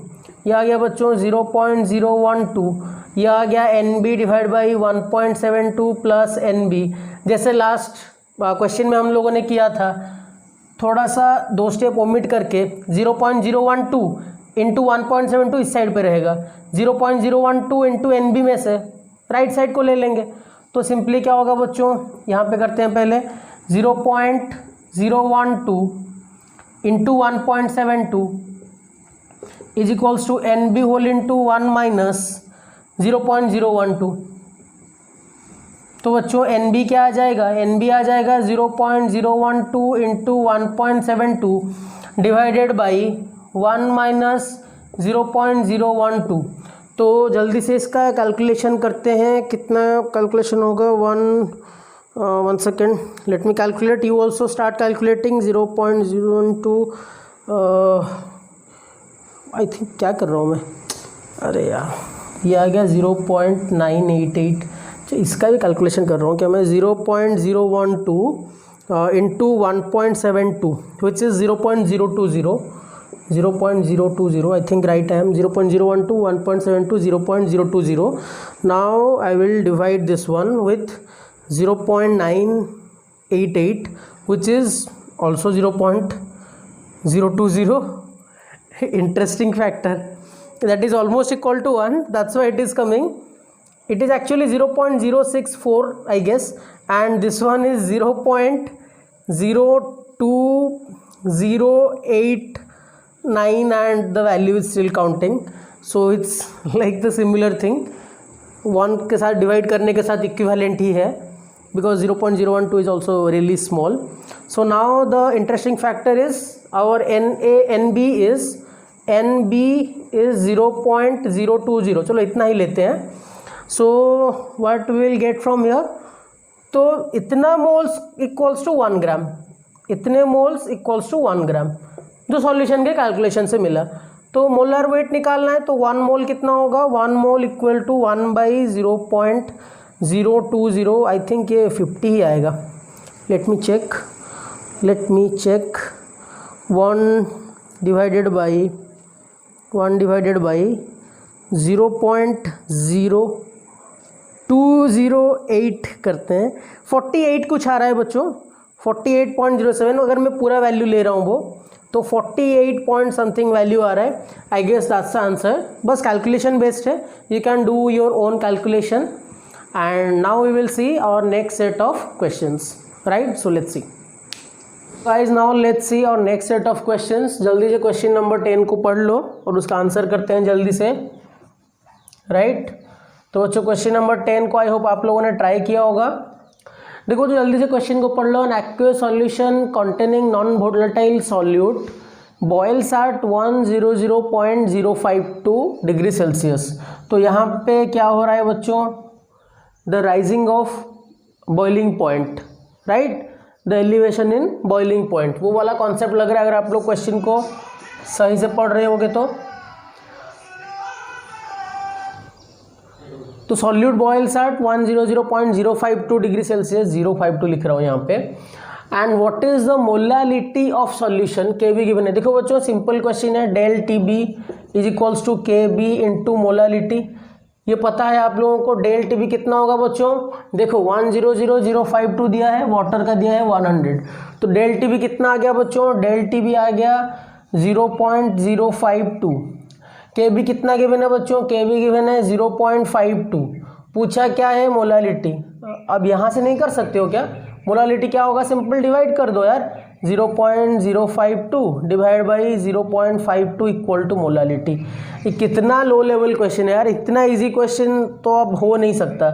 यह आ गया बच्चों 0.012. यह आ गया NB divide by 1.72 plus NB. जैसे लास्ट क्वेश्चन में हम लोगों ने किया था, थोड़ा सा 2 स्टेप ओमिट करके 0.012 इंटू 1.72 इस साइड पे रहेगा. 0.012 इंटू NB में से राइट साइड को ले लेंगे. तो सिंपली क्या होगा बच्चों, यहाँ पे करते हैं पहले, 0.012 into 1.72 is equals to NB whole into 1 minus 0.012. तो बच्चों NB क्या आ जाएगा, NB आ जाएगा 0.012 इंटू 1.72 डिवाइडेड बाई 1 माइनस 0.012. तो जल्दी से इसका कैलकुलेशन करते हैं. कितना कैलकुलेशन होगा, 1 second, let me calculate. You also start calculating. 0.012 I think, क्या कर रहा हूँ मैं, अरे यार, ये आ गया 0.988. इसका भी कैलकुलेशन कर रहा हूँ क्या मैं. 0.012 into 1.72 which is 0.020 I think, right? I am 0.012 1.72 0.020. Now I will divide this one with 0.988 which is also 0.020. interesting factor, that is almost equal to 1, that's why it is coming. It is actually 0.064 I guess, and this one is 0.02089 and the value is still counting. So it's like the similar thing, 1 के साथ डिवाइड करने के साथ इक्विवेलेंट ही है, because 0.012 is also really small. So now the interesting factor is our NB is 0.020. चलो इतना ही लेते हैं. So what will get from here, तो इतना मोल्स इक्वल्स टू 1 ग्राम, इतने मोल्स इक्वल्स टू 1 ग्राम जो सॉल्यूशन के कैलकुलेशन से मिला. तो मोलर वेट निकालना है, तो 1 मोल कितना होगा, 1 mole equal to 1 by 0.020. I think ये 50 ही आएगा. let me check 1 divided by 0.0208 करते हैं। 48 कुछ आ रहा है बच्चों, 48.07। अगर मैं पूरा वैल्यू ले रहा हूँ वो तो 48 पॉइंट समथिंग वैल्यू आ रहा है। I guess that's the answer. बस कैलकुलेशन बेस्ड है, you can do your own calculation. And now we will see our next set of questions, right. So let's see guys, now let's see our next set of questions. जल्दी से क्वेश्चन नंबर 10 को पढ़ लो और उसका आंसर करते हैं जल्दी से, राइट। तो बच्चों क्वेश्चन नंबर 10 को आई होप आप लोगों ने ट्राई किया होगा। देखो तो जल्दी से क्वेश्चन को पढ़ लो। An aqueous solution containing non volatile solute boils at 100.052 degree celsius. तो यहाँ पे क्या हो रहा है बच्चों, the rising of boiling point, right, the elevation in boiling point, वो वाला कॉन्सेप्ट लग रहा है अगर आप लोग क्वेश्चन को सही से पढ़ रहे होगे तो solute boils at 100.052 degree Celsius, 052 लिख रहा हूँ यहाँ पे। And what is the molality of solution, K B given है। देखो बच्चों सिंपल क्वेश्चन है, del T B is equals to K B into molality. ये पता है आप लोगों को डेल टी बी कितना होगा बच्चों, देखो 100.052 दिया है, वाटर का दिया है 100, तो डेल टी बी कितना आ गया बच्चों, डेल टी बी आ गया 0.052। के बी कितना गिवन है बच्चों, के बी गिवन है 0.52। पूछा क्या है, मोलालिटी। अब यहाँ से नहीं कर सकते हो क्या, मोलालिटी क्या होगा, सिंपल डिवाइड कर दो यार, 0.052 divide by 0.52 equal to molality. ये कितना लो लेवल क्वेश्चन है यार, इतना इजी क्वेश्चन तो अब हो नहीं सकता।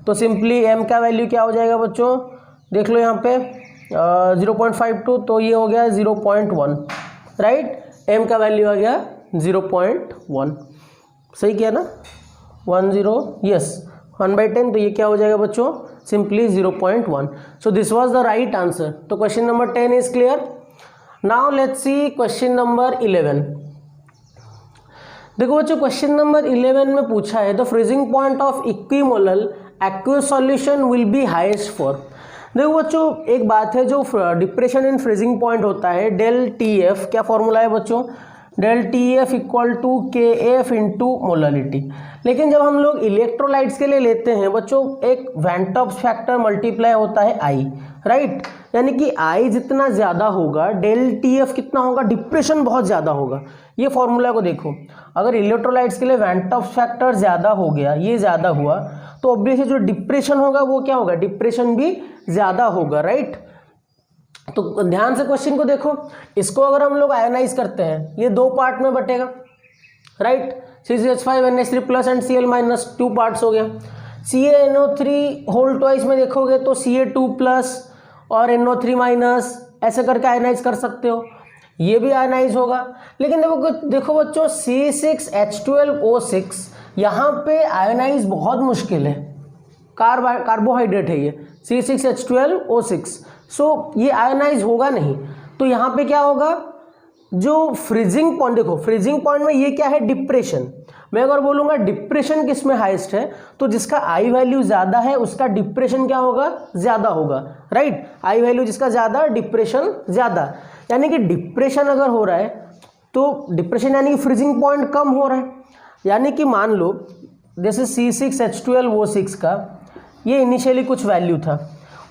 तो सिंपली एम का वैल्यू क्या हो जाएगा बच्चों, देख लो यहाँ पे 0.52, तो ये हो गया 0.1, राइट। एम का वैल्यू आ गया 0.1, सही किया ना, 10, यस 1/10, तो ये क्या हो जाएगा बच्चों, simply 0.1। So this was the right answer. तो question number 10 is clear. Now let's see question number 11। देखो बच्चों क्वेश्चन नंबर 11 में पूछा है the freezing point of equimolal aqueous solution will be highest for. देखो बच्चों एक बात है, जो डिप्रेशन इन फ्रीजिंग पॉइंट होता है डेल टी एफ, क्या फॉर्मूला है बच्चों, del T F equal to K F into molality. लेकिन जब हम लोग इलेक्ट्रोलाइट्स के लिए लेते हैं बच्चों, एक वैन टॉप्स फैक्टर मल्टीप्लाई होता है आई, राइट, यानी कि आई जितना ज़्यादा होगा डेल टी एफ कितना होगा, डिप्रेशन बहुत ज़्यादा होगा। ये फॉर्मूला को देखो, अगर इलेक्ट्रोलाइट्स के लिए वैन टॉप्स फैक्टर ज़्यादा हो गया, ये ज़्यादा हुआ, तो ऑब्वियसली जो डिप्रेशन होगा वो क्या होगा, डिप्रेशन भी ज़्यादा होगा, राइट। तो ध्यान से क्वेश्चन को देखो, इसको अगर हम लोग आयोनाइज करते हैं, ये दो पार्ट में बटेगा, right, CCH5NH3 plus and Cl minus 2 parts हो गया। CaNO3 होल ट्वाइस में देखोगे तो Ca2 प्लस और NO3 माइनस ऐसे करके आयोनाइज कर सकते हो, ये भी आयोनाइज होगा। लेकिन देखो बच्चों C6H12O6 यहाँ पे आयोनाइज बहुत मुश्किल है, कार्बोहाइड्रेट है ये C6H12O6, सो ये आयोनाइज होगा नहीं। तो यहाँ पे क्या होगा, जो फ्रीजिंग पॉइंट, देखो फ्रीजिंग पॉइंट में ये क्या है, डिप्रेशन। मैं अगर बोलूँगा डिप्रेशन किस में हाईएस्ट है, तो जिसका आई वैल्यू ज़्यादा है उसका डिप्रेशन क्या होगा, ज़्यादा होगा, राइट। आई वैल्यू जिसका ज़्यादा, डिप्रेशन ज़्यादा, यानी कि डिप्रेशन अगर हो रहा है तो डिप्रेशन यानी कि फ्रीजिंग पॉइंट कम हो रहा है। यानी कि मान लो जैसे C6H12O6 का ये इनिशियली कुछ वैल्यू था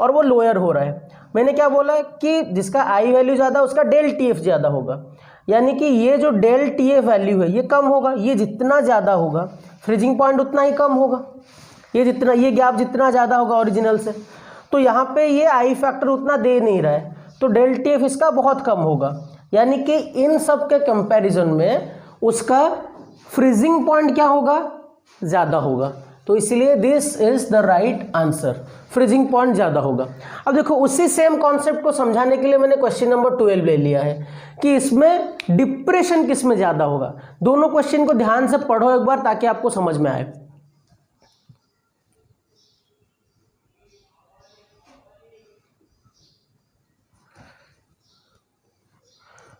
और वो लोअर हो रहा है। मैंने क्या बोला कि जिसका आई वैल्यू ज़्यादा उसका डेल टी एफ ज़्यादा होगा, यानी कि ये जो डेल टी एफ वैल्यू है ये कम होगा। ये जितना ज़्यादा होगा फ्रीजिंग पॉइंट उतना ही कम होगा, ये गैप जितना ज़्यादा होगा ओरिजिनल से। तो यहाँ पे ये आई फैक्टर उतना दे नहीं रहा है, तो डेल टी एफ इसका बहुत कम होगा, यानी कि इन सब के कंपैरिजन में उसका फ्रीजिंग पॉइंट क्या होगा, ज़्यादा होगा। तो इसलिए this is the right answer, freezing point ज़्यादा होगा। अब देखो उसी सेम कॉन्सेप्ट को समझाने के लिए मैंने क्वेश्चन नंबर 12 ले लिया है कि इसमें डिप्रेशन किस में ज़्यादा होगा। दोनों क्वेश्चन को ध्यान से पढ़ो एक बार ताकि आपको समझ में आए।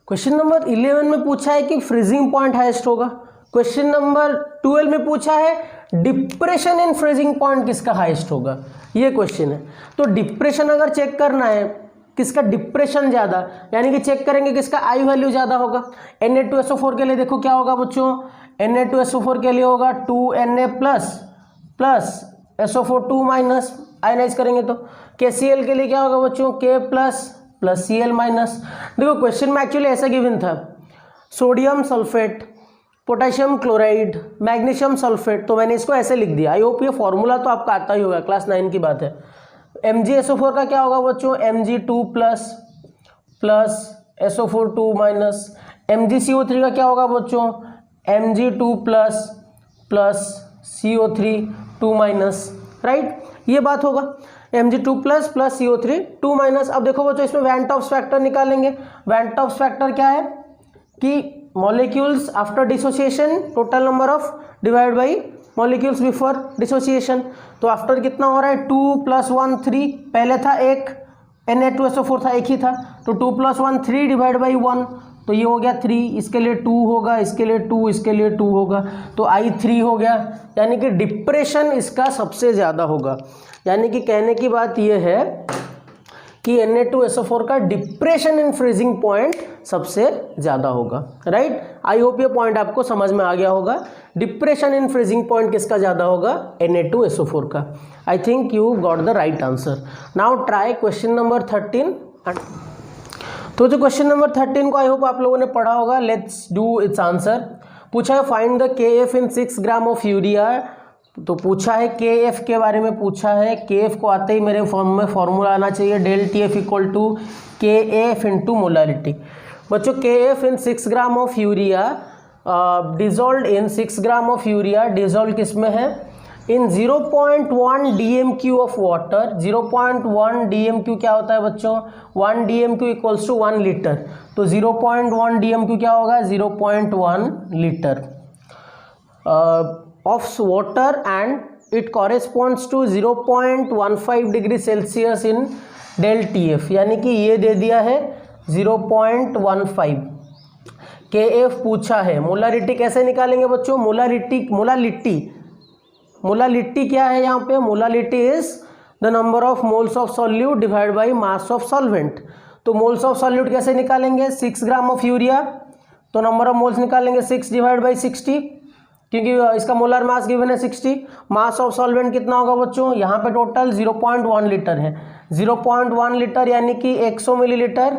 क्वेश्चन नंबर 11 में पूछा है कि फ्रीजिंग पॉइंट हाईएस्ट होगा, क्वेश्चन नंबर 12 में पूछा है डिप्रेशन इन फ्रीजिंग पॉइंट किसका हाईएस्ट होगा, ये क्वेश्चन है। तो डिप्रेशन अगर चेक करना है किसका डिप्रेशन ज़्यादा, यानी कि चेक करेंगे किसका आई वैल्यू ज़्यादा होगा। Na2SO4 के लिए देखो क्या होगा बच्चों, Na2SO4 के लिए होगा 2Na plus SO4 2 minus, ionise करेंगे तो। KCl के लिए क्या होगा बच्चों, K प्लस Cl माइनस। देखो क्वेश्चन में एक्चुअली ऐसा गिवन था, sodium sulphate, potassium chloride, magnesium sulphate, तो मैंने इसको ऐसे लिख दिया। आई होप ये फॉर्मूला तो आपका आता ही होगा, क्लास 9 की बात है। MgSO4 का क्या होगा बच्चों, Mg2 plus SO4 2 minus. MgCO3 का क्या होगा बच्चों, Mg2 plus CO3 2 minus, right, ये बात होगा। Mg2 plus CO3 2 minus. अब देखो बच्चों इसमें वैन टॉप्स फैक्टर निकालेंगे। वैन टॉप्स फैक्टर क्या है कि molecules after dissociation total number of divide by molecules before dissociation. तो आफ्टर कितना हो रहा है, 2 + 1 3, पहले था एक Na2SO4 था, एक ही था, तो 2 + 1 3 डिवाइड बाई 1, तो ये हो गया 3, इसके लिए 2 होगा, इसके लिए 2, इसके लिए 2 होगा, तो I3 हो गया। यानी कि डिप्रेशन इसका सबसे ज़्यादा होगा। यानी कि कहने की बात ये है कि Na2SO4 का डिप्रेशन इन फ्रीजिंग पॉइंट सबसे ज़्यादा होगा, राइट। आई होप ये पॉइंट आपको समझ में आ गया होगा। डिप्रेशन इन फ्रीजिंग पॉइंट किसका ज़्यादा होगा, Na2SO4 का। आई think you got the right answer. Now try question number 13। तो जो क्वेश्चन नंबर 13 को आई होप आप लोगों ने पढ़ा होगा। Let's do it's answer. पूछा है find the KF in 6 gram of urea. तो पूछा है KF के बारे में पूछा है। KF को आते ही मेरे फॉर्म में फॉर्मूला आना चाहिए, del TF equal to KF into molarity. बच्चों KF in 6 gram of urea dissolve in 6 gram of urea dissolve किस में है, in 0.1 DMQ of water. 0.1 DMQ क्या होता है बच्चों, 1 DMQ इक्वल्स टू 1 लीटर। तो 0.1 DMQ क्या होगा, 0.1 litre of water and it corresponds to 0.15 degree Celsius in del TF। यानी कि ये दे दिया है 0.15। KF पूछा है। मोलारिटी कैसे निकालेंगे बच्चों, मोलालिटी क्या है यहाँ पे, molality is the number of moles of solute divide by mass of solvent. तो मोल्स ऑफ सॉल्यूट कैसे निकालेंगे, 6 ग्राम ऑफ यूरिया, तो नंबर ऑफ मोल्स निकालेंगे 6 डिवाइड बाई 60, क्योंकि इसका मोलर मास गिवन है 60। मास ऑफ सॉल्वेंट कितना होगा बच्चों, यहाँ पे टोटल 0.1 लीटर है। 0.1 लीटर यानी कि 100 मिलीलीटर,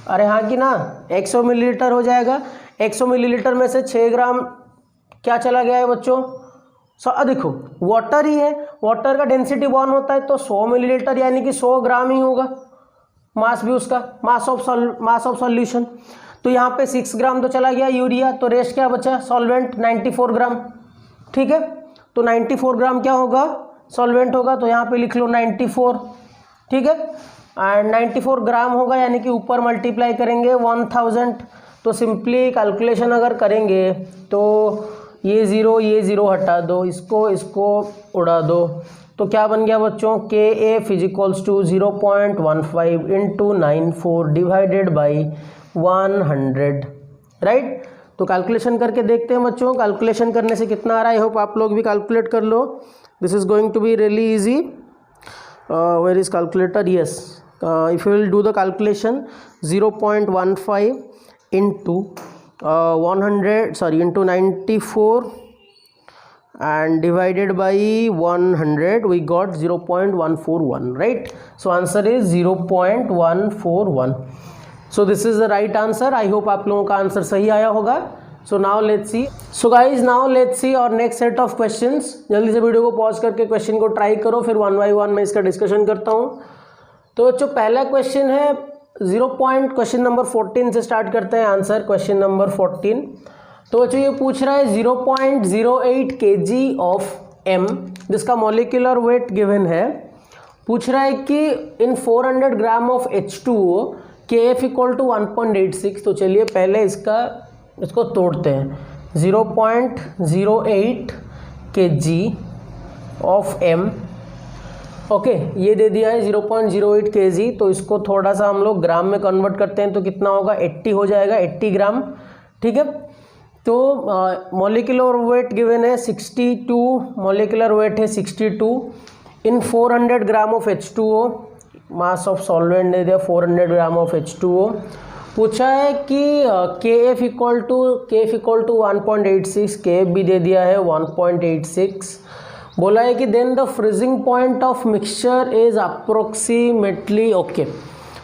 अरे हाँ कि ना, 100 मिलीलीटर हो जाएगा। 100 मिलीलीटर में से 6 ग्राम क्या चला गया है बच्चों, देखो वाटर ही है, वाटर का डेंसिटी 1 होता है, तो 100 मिलीलीटर यानी कि 100 ग्राम ही होगा मास भी उसका, मास ऑफ सॉल्यूशन। तो यहाँ पे 6 ग्राम तो चला गया यूरिया, तो रेस्ट क्या बचा, सॉल्वेंट 94 ग्राम, ठीक है। तो 94 ग्राम क्या होगा, सॉल्वेंट होगा, तो यहाँ पे लिख लो 94, ठीक है। एंड 94 ग्राम होगा, यानी कि ऊपर मल्टीप्लाई करेंगे 1000। तो सिंपली कैलकुलेशन अगर करेंगे तो ये ज़ीरो हटा दो, इसको उड़ा दो, तो क्या बन गया बच्चों, KF is equals to 0.15 into 94 divided by 100, right. तो कैलकुलेशन करके देखते हैं बच्चों, कैलकुलेशन करने से कितना आ रहा है। आई होप आप लोग भी कैलकुलेट कर लो। This is going to be really easy. Where is calculator, yes, if you will do the calculation 0.15 into 100 into 94 and divided by 100 we got 0.141, right? So answer is 0.141. So this is the right answer. I hope आप लोगों का आंसर सही आया होगा। So now let's see. So guys now let's see our next set of questions. जल्दी से वीडियो को पॉज करके क्वेश्चन को ट्राई करो, फिर 1 by 1 मैं इसका डिस्कशन करता हूँ। तो बच्चों पहला क्वेश्चन है क्वेश्चन नंबर 14 से स्टार्ट करते हैं आंसर। क्वेश्चन नंबर 14, तो बच्चों ये पूछ रहा है 0.08 kg ऑफ M, जिसका मॉलिक्यूलर वेट गिवन है। पूछ रहा है कि in 400 gram of H2O KF equal to 1.86। तो चलिए पहले इसको तोड़ते हैं। 0.08 kg ऑफ M, ओके, ये दे दिया है 0.08 kg। तो इसको थोड़ा सा हम लोग ग्राम में कन्वर्ट करते हैं, तो कितना होगा, 80 हो जाएगा, 80 ग्राम, ठीक है। तो मॉलिक्यूलर वेट गिवन है 62, मॉलिक्यूलर वेट है 62 in 400 gram of H2O, mass of solvent दे दिया 400 ग्राम ऑफ H2O। पूछा है कि KF इक्वल टू 1.86, KF भी दे दिया है 1.86। बोला है कि then the freezing point of mixture is approximately okay.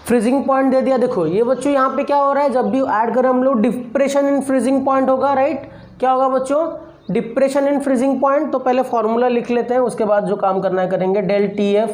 Freezing point दे दिया। देखो ये बच्चों यहाँ पे क्या हो रहा है, जब भी ऐड करें हम लोग डिप्रेशन इन फ्रीजिंग पॉइंट होगा, राइट। क्या होगा बच्चों, डिप्रेशन इन फ्रीजिंग पॉइंट। तो पहले फॉर्मूला लिख लेते हैं, उसके बाद जो काम करना है करेंगे। Del TF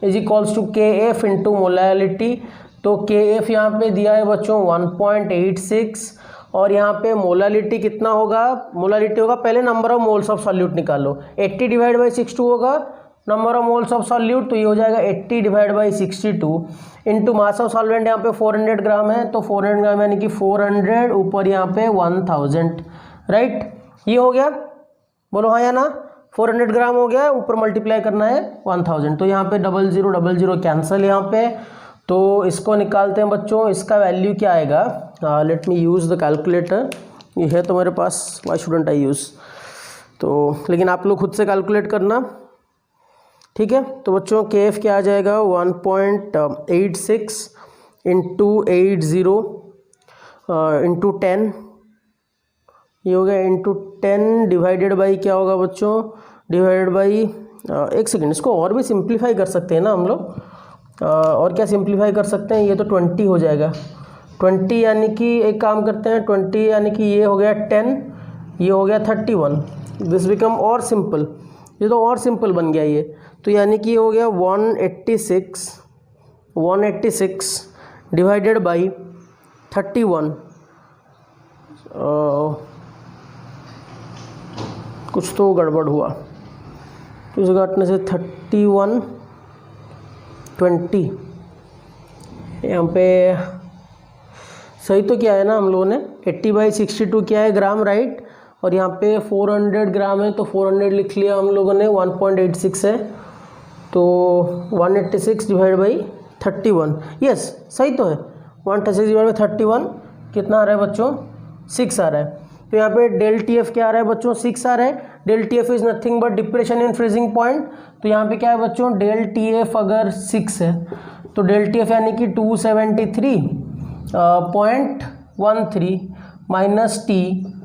is equals to KF into molality. तो KF यहाँ पे दिया है बच्चों 1.86 और यहाँ पे मोलालिटी कितना होगा, मोलालिटी होगा पहले number of moles of solute निकालो, 80 डिवाइड बाई 62 होगा number of moles of solute, तो ये हो जाएगा 80 divide by 62 into mass of solvent यहाँ पे 400 ग्राम है, तो 400 ग्राम यानी कि 400 ऊपर यहाँ पे 1000, राइट। ये हो गया, बोलो हाँ या ना। 400 ग्राम हो गया, ऊपर मल्टीप्लाई करना है 1000, तो यहाँ पे 0000 कैंसिल यहाँ पे। तो इसको निकालते हैं बच्चों, इसका वैल्यू क्या आएगा। Let me use the calculator, ये है तो मेरे पास, व्हाई शुडंट आई यूज़। तो लेकिन आप लोग खुद से कैलकुलेट करना, ठीक है। तो बच्चों KF क्या आ जाएगा 1.86 इंटू 80 इंटू 10, ये हो गया इंटू 10 डिवाइडेड बाई क्या होगा बच्चों, डिवाइडेड बाई एक सेकेंड, इसको और भी सिंप्लीफाई कर सकते हैं ना हम लोग। और क्या सिंप्लीफाई कर सकते हैं, ये तो 20 हो जाएगा। 20 यानी कि एक काम करते हैं, 20 यानी कि ये हो गया 10, ये हो गया 31, दिस बिकम और सिंपल, ये तो और सिंपल बन गया ये। तो यानी कि ये हो गया 186 डिवाइडेड बाई 31, कुछ तो गड़बड़ हुआ, इस घटने से 31 20 यहाँ पे सही तो क्या है ना, हम लोगों ने 80/62 क्या है ग्राम, राइट। और यहाँ पे 400 ग्राम है तो 400 लिख लिया हम लोगों ने, 1.86 है तो 186 डिवाइड बाई 31, यस सही तो है। 186 डिवाइड बाई 31 कितना आ रहा है बच्चों, 6 आ रहा है। तो यहाँ पे डेल TF क्या आ रहा है बच्चों, 6 आ रहा है। Del TF is nothing but depression in freezing point. तो यहाँ पे क्या है बच्चों, डेल TF अगर 6 है तो डेल TF यानी कि 273.13 minus T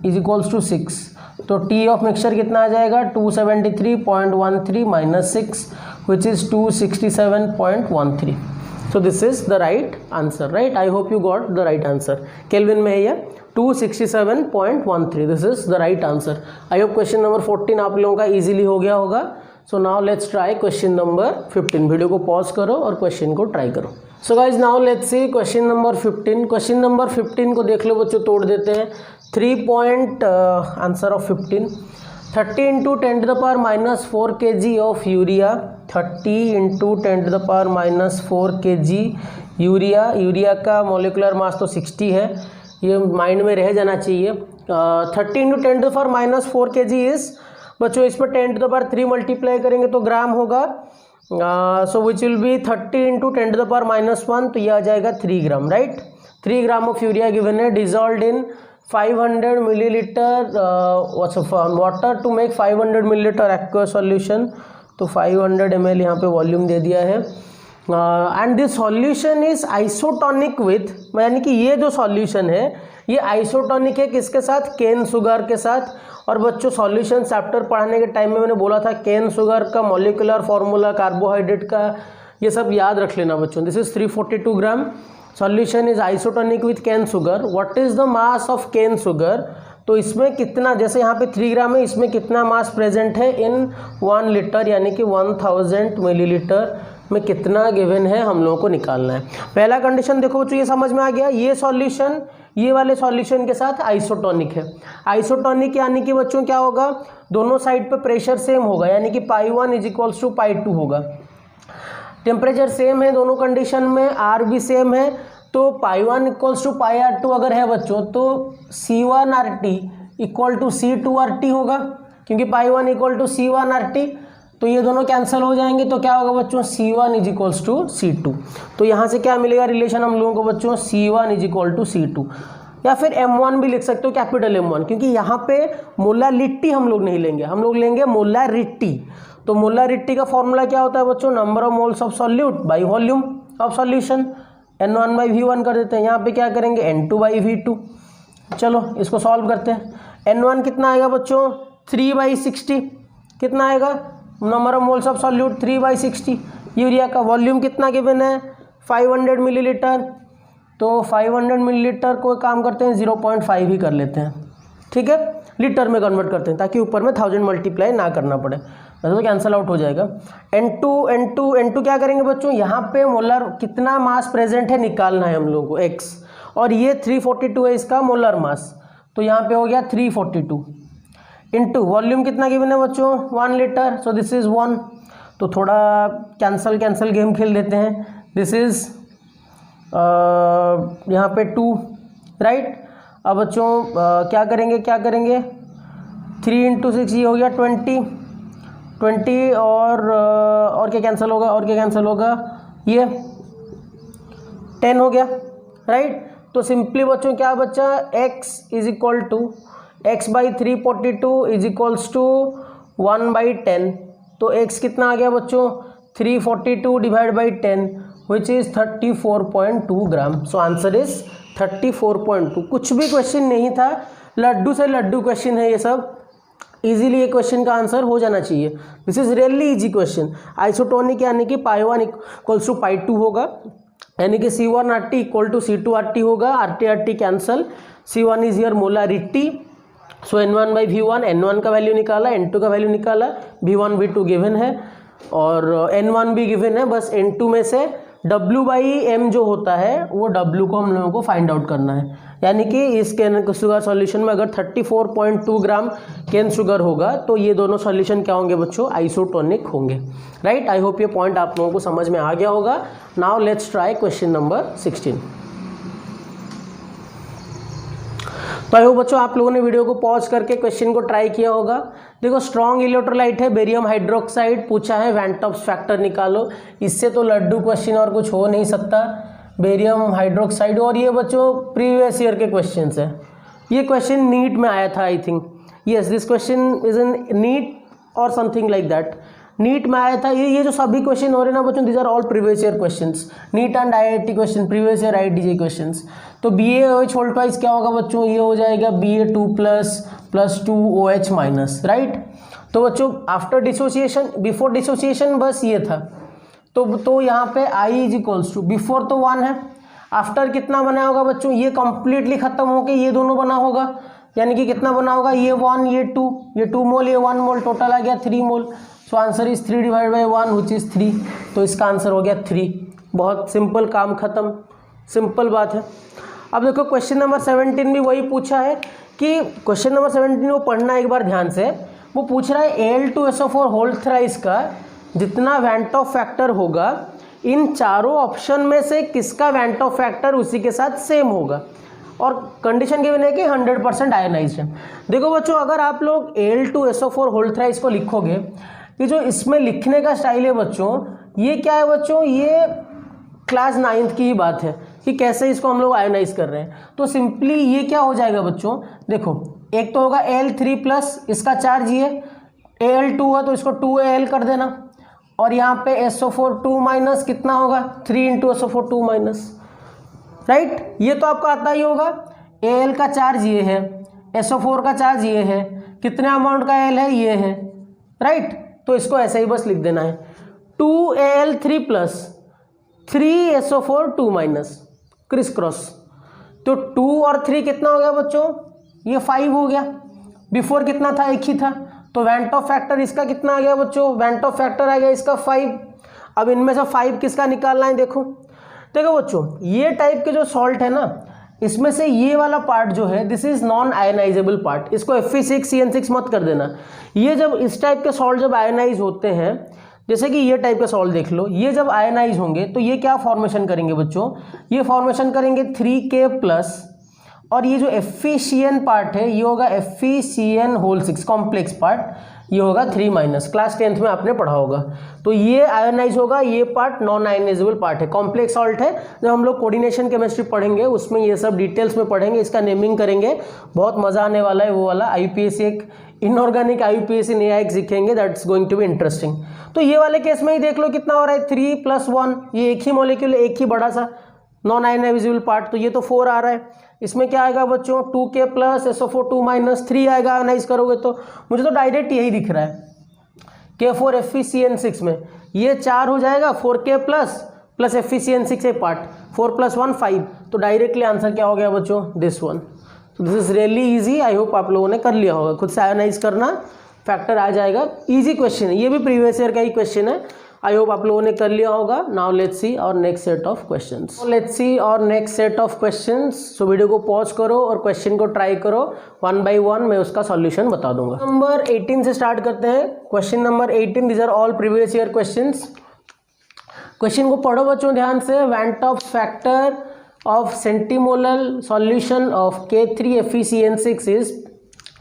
is equals to 6। तो T ऑफ मिक्सचर कितना आ जाएगा, 273.13 minus 6 which is 267.13। So this is the right answer, right? I hope you got the right answer. Kelvin में है ये 267.13. This is the right answer. I hope question number 14 आप लोगों का easily हो गया होगा. So now let's try question number 15. Video को पॉज करो और क्वेश्चन को ट्राई करो. So guys now let's see question number 15. Question number 15 को देख लो बच्चों, तोड़ देते हैं. 3 point answer of 15. 30 into 10 to the power minus 4 kg of urea. 30 into 10 to the power minus 4 kg urea का मोलिकुलर मास तो 60 है, ये माइंड में रह जाना चाहिए। 30 into 10 to the power minus 4 kg is बच्चों, इस पर 10 to the power 3 मल्टीप्लाई करेंगे तो ग्राम होगा। सो which will be 30 into 10 to the power minus 1, तो ये आ जाएगा 3 gram, right. 3 gram of urea given है, dissolved in 500 millilitre water to make 500 millilitre aqua solution. तो 500 ml यहाँ पे वॉल्यूम दे दिया है। And this solution is isotonic with, यानी कि ये जो सॉल्यूशन है ये आइसोटोनिक है किसके साथ, केन शुगर के साथ। और बच्चों सॉल्यूशन चैप्टर पढ़ाने के टाइम में मैंने बोला था केन शुगर का मॉलिक्यूलर फॉर्मूला, कार्बोहाइड्रेट का, ये सब याद रख लेना बच्चों। This is 342 gram. Solution is isotonic with cane sugar. What is the mass of cane sugar, तो इसमें कितना, जैसे यहाँ पे 3 ग्राम है, इसमें कितना मास प्रेजेंट है इन 1 लीटर, यानी कि 1000 मिलीलीटर में कितना गिवन है हम लोगों को निकालना है। पहला कंडीशन देखो बच्चों, ये समझ में आ गया, ये सॉल्यूशन ये वाले सॉल्यूशन के साथ आइसोटोनिक है। आइसोटोनिक यानी कि बच्चों क्या होगा, दोनों साइड पे प्रेशर सेम होगा, यानी कि π1 इज इक्वल्स टू π2 होगा। टेम्परेचर सेम है दोनों कंडीशन में, R भी सेम है, तो π1 इक्वल्स टू πr2 अगर है बच्चों तो C1RT इक्वल टू C2RT होगा, क्योंकि π1 इक्वल टू C1RT, तो ये दोनों कैंसिल हो जाएंगे। तो क्या होगा बच्चों, C1 is equals to C2। तो यहाँ से क्या मिलेगा रिलेशन हम लोगों को बच्चों, C1 is equal to C2। या फिर M1 भी लिख सकते हो, कैपिटल M1, क्योंकि यहाँ पे मोलारिटी हम लोग नहीं लेंगे, हम लोग लेंगे मोलारिटी। तो मोलारिटी का फॉर्मूला क्या होता है बच्चों, number of moles of solute by volume of solution, N1 by V1 कर देते हैं। यहाँ पे क्या करेंगे, N2 बाई V2। चलो इसको सॉल्व करते हैं। N1 कितना आएगा बच्चों, 3/60। कितना आएगा, number of moles of solute 3/60। Urea का वॉल्यूम कितना गिवन है, 500 मिलीलीटर। तो 500 मिलीलीटर को काम करते हैं 0.5 ही कर लेते हैं, ठीक है, लीटर में कन्वर्ट करते हैं ताकि ऊपर में 1000 मल्टीप्लाई ना करना पड़े, तो कैंसिल आउट हो जाएगा। N2 क्या करेंगे बच्चों, यहाँ पे मोलर कितना मास प्रेजेंट है निकालना है हम लोगों को, X, और ये 342 है इसका मोलर मास, तो यहाँ पे हो गया 342 इंटू वॉल्यूम कितना गिवन है बच्चों, 1 लीटर, सो दिस इज़ 1। तो थोड़ा कैंसल गेम खेल देते हैं, दिस इज़ यहाँ पे 2, राइट। अब बच्चों क्या करेंगे 3 इंटू 6 ये हो गया 20 और क्या कैंसिल होगा, ये 10 हो गया, राइट। तो सिंपली बच्चों क्या बचा, x is equal to x/342 is equals to 1/10। तो x कितना आ गया बच्चों, 342 divide by 10 which is 34.2 gram. So answer is 34.2। कुछ भी क्वेश्चन नहीं था, लड्डू से लड्डू क्वेश्चन है ये सब, इजीली ये क्वेश्चन का आंसर हो जाना चाहिए। This is really easy question. Isotonic यानी कि π1 इक्वल्स टू π2 होगा, यानी कि C1RT इक्वल टू C2RT होगा, RT cancel, C1 is your molarity, so N1 by V1, N1 का वैल्यू निकाला, N2 का वैल्यू निकाला, V1 V2 गिवन है और N1 भी गिवन है, बस N2 में से W/M जो होता है वो W को हम लोगों को फाइंड आउट करना है। यानी कि इस केन शुगर सॉल्यूशन में अगर 34.2 ग्राम केन शुगर होगा तो ये दोनों सॉल्यूशन क्या होंगे बच्चों, आइसोटोनिक होंगे, राइट। आई होप ये पॉइंट आप लोगों को समझ में आ गया होगा। Now let's try question number 16। तो आई होप बच्चों आप लोगों ने वीडियो को पॉज करके क्वेश्चन को ट्राई किया होगा। देखो स्ट्रॉन्ग इलेक्ट्रोलाइट है बेरियम हाइड्रोक्साइड, पूछा है वैन टॉप्स फैक्टर निकालो, इससे तो लड्डू क्वेश्चन और कुछ हो नहीं सकता, बेरियम हाइड्रोक्साइड। और ये बच्चों प्रीवियस ईयर के क्वेश्चन है, ये क्वेश्चन नीट में आया था I think, yes this question is in NEET और समथिंग लाइक दैट, नीट में आया था। ये जो सभी क्वेश्चन हो रहे हैं ना बच्चों, these are all previous year questions, NEET and IIT question, previous year IIT questions. तो BaOH होल ट्वाइस क्या होगा बच्चों, ये हो जाएगा Ba2+ + 2OH-, राइट। तो बच्चों आफ्टर डिसोसिएशन, बिफोर डिसोसिएशन बस ये था, तो यहाँ पे I is equals to, before तो 1 है, आफ्टर कितना बना होगा बच्चों, ये कंप्लीटली खत्म होके ये दोनों बना होगा, यानी कि कितना बना होगा, ये 1 ये 2 मोल, ये 1 मोल, टोटल आ गया 3 mole. So answer is 3 divide by 1 which is 3। तो इसका आंसर हो गया 3। बहुत सिंपल, काम खत्म, सिंपल बात है। अब देखो क्वेश्चन नंबर 17 भी वही पूछा है कि क्वेश्चन नंबर 17 को पढ़ना एक बार ध्यान से। वो पूछ रहा है Al2SO4 होल थ्राइस का जितना वैन टॉप फैक्टर होगा, इन चारों ऑप्शन में से किसका वैन टॉप फैक्टर उसी के साथ सेम होगा, और कंडीशन गिवन है कि 100% आयनाइज्ड है। देखो बच्चों अगर आप लोग Al2SO4 होल थ्राइस को लिखोगे, ये जो इसमें लिखने का स्टाइल है बच्चों, ये क्या है बच्चों, ये क्लास 9th की ही बात है कि कैसे इसको हम लोग आयोनाइज कर रहे हैं। तो सिंपली ये क्या हो जाएगा बच्चों, देखो एक तो होगा Al3+, इसका चार्ज ये, Al2 है तो इसको 2Al कर देना, और यहाँ पे SO4 2- कितना होगा, 3 इंटू SO4 2-, राइट। ये तो आपको आता ही होगा, Al का चार्ज ये है, SO4 का चार्ज ये है, कितने अमाउंट का Al है, ये है, राइट। तो इसको ऐसे ही बस लिख देना है, 2Al3+ 3SO4 2-, क्रिस क्रॉस। तो 2 और 3 कितना हो गया बच्चों, ये 5 हो गया, बिफोर कितना था, 1 ही था। तो वैन टॉप फैक्टर इसका कितना आ गया बच्चों, वैन टॉप फैक्टर आ गया इसका 5। अब इनमें से 5 किसका निकालना है, देखो बच्चों ये टाइप के जो सॉल्ट है ना, इसमें से ये वाला पार्ट जो है this is non ionisable part, इसको Fe6CN6 मत कर देना। ये जब इस टाइप के सॉल्ट जब आयनाइज होते हैं, जैसे कि ये टाइप का सॉल्ट देख लो, ये जब आयनाइज होंगे तो ये क्या फॉर्मेशन करेंगे बच्चों, ये फॉर्मेशन करेंगे 3K+, और ये जो FeCN पार्ट है ये होगा FeCN6 कॉम्प्लेक्स पार्ट, ये होगा 3- क्लास 10th में आपने पढ़ा होगा। तो ये आयोनाइज होगा, ये पार्ट नॉन आयोनाइजेबल पार्ट है, कॉम्प्लेक्स सॉल्ट है। जब हम लोग कोऑर्डिनेशन केमिस्ट्री पढ़ेंगे उसमें ये सब डिटेल्स में पढ़ेंगे, इसका नेमिंग करेंगे, बहुत मजा आने वाला है। वो वाला IUPAC एक इनऑर्गेनिक IUPAC नया एक सीखेंगे, that's going to be interesting. तो ये वाले केस में ही देख लो कितना हो रहा है 3 + 1, ये एक ही मॉलिक्यूल, एक ही बड़ा सा नॉन आयोनाइजेबल पार्ट, तो ये तो 4 आ रहा है। इसमें क्या आएगा बच्चों 2K + SO4 2 - 3 आएगा आयोनाइज करोगे तो। मुझे तो डायरेक्ट यही दिख रहा है K4 FeCN6 में ये 4 हो जाएगा, 4K + FeCN6 एक पार्ट, 4 + 1 5, तो डायरेक्टली आंसर क्या हो गया बच्चों दिस वन। तो this is really easy, I hope आप लोगों ने कर लिया होगा, खुद से आयोनाइज करना फैक्टर आ जाएगा। इजी क्वेश्चन है, ये भी प्रीवियस ईयर का ही क्वेश्चन है, आई होप आप लोगों ने कर लिया होगा। नाउ लेट्स सी और next set of questions. So video को पॉज करो और क्वेश्चन को ट्राई करो, 1 by 1 मैं उसका सॉल्यूशन बता दूंगा। नंबर 18 से स्टार्ट करते हैं। Question number 18, these are all previous year questions. Question को पढ़ो बच्चों ध्यान से। Van Toff factor of centimolal solution of K3 FeCN6 is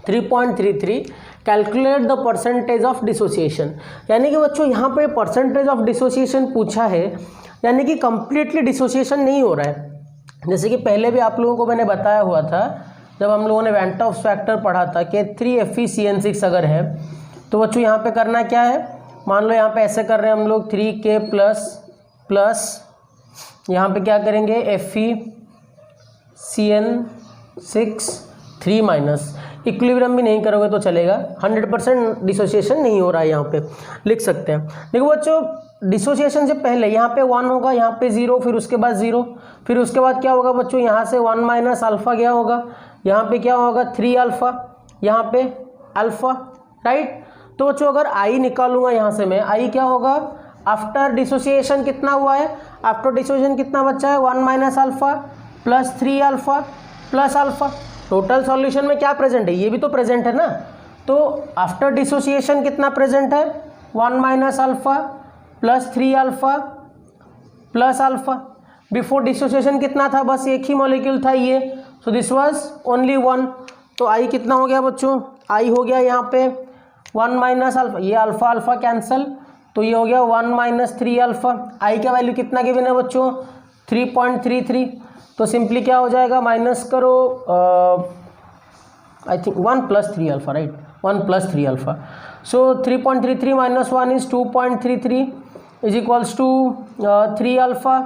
3.33, calculate the percentage of dissociation. यानी कि बच्चों यहाँ पे परसेंटेज ऑफ डिसोसिएशन पूछा है, यानी कि कंप्लीटली डिसोसिएशन नहीं हो रहा है। जैसे कि पहले भी आप लोगों को मैंने बताया हुआ था, जब हम लोगों ने वैन टॉफ फैक्टर पढ़ा था K3 FeCN6 अगर है तो बच्चों यहाँ पे करना क्या है, मान लो यहाँ पे ऐसे कर रहे हैं हम लोग 3K प्लस यहाँ पे क्या करेंगे FeCN6 3- इक्विलिब्रियम भी नहीं करोगे तो चलेगा, 100% डिसोसिएशन नहीं हो रहा है, यहाँ पे लिख सकते हैं। देखो बच्चों डिसोसिएशन से पहले यहाँ पे 1 होगा, यहाँ पे 0, फिर उसके बाद 0, फिर उसके बाद क्या होगा बच्चों, यहाँ से 1 - अल्फा क्या होगा, यहाँ पे क्या होगा 3 अल्फा, यहाँ पे अल्फा, राइट। तो बच्चों अगर आई निकालूंगा यहाँ से मैं, आई क्या होगा आफ्टर डिसोसिएशन कितना हुआ है, आफ्टर डिसोसिएशन कितना बच्चा है 1 - alpha plus 3 alpha plus alpha. Total solution में क्या प्रेजेंट है, ये भी तो प्रेजेंट है ना। तो आफ्टर डिसोसिएशन कितना प्रेजेंट है 1 - alpha plus 3 alpha plus alpha. Before dissociation कितना था, बस एक ही मॉलिक्यूल था ये, सो दिस वाज ओनली 1। तो आई कितना हो गया बच्चों, आई हो गया यहाँ पे 1 - अल्फा, ये अल्फा अल्फा कैंसल, तो ये हो गया 1 - 3 अल्फा। आई का वैल्यू कितना गिवन है बच्चों 3.33, तो सिंपली क्या हो जाएगा माइनस करो I think 1 + 3 alpha, right, 1 + 3 alpha. So 3.33 - 1 is 2.33 is equals to 3 alpha.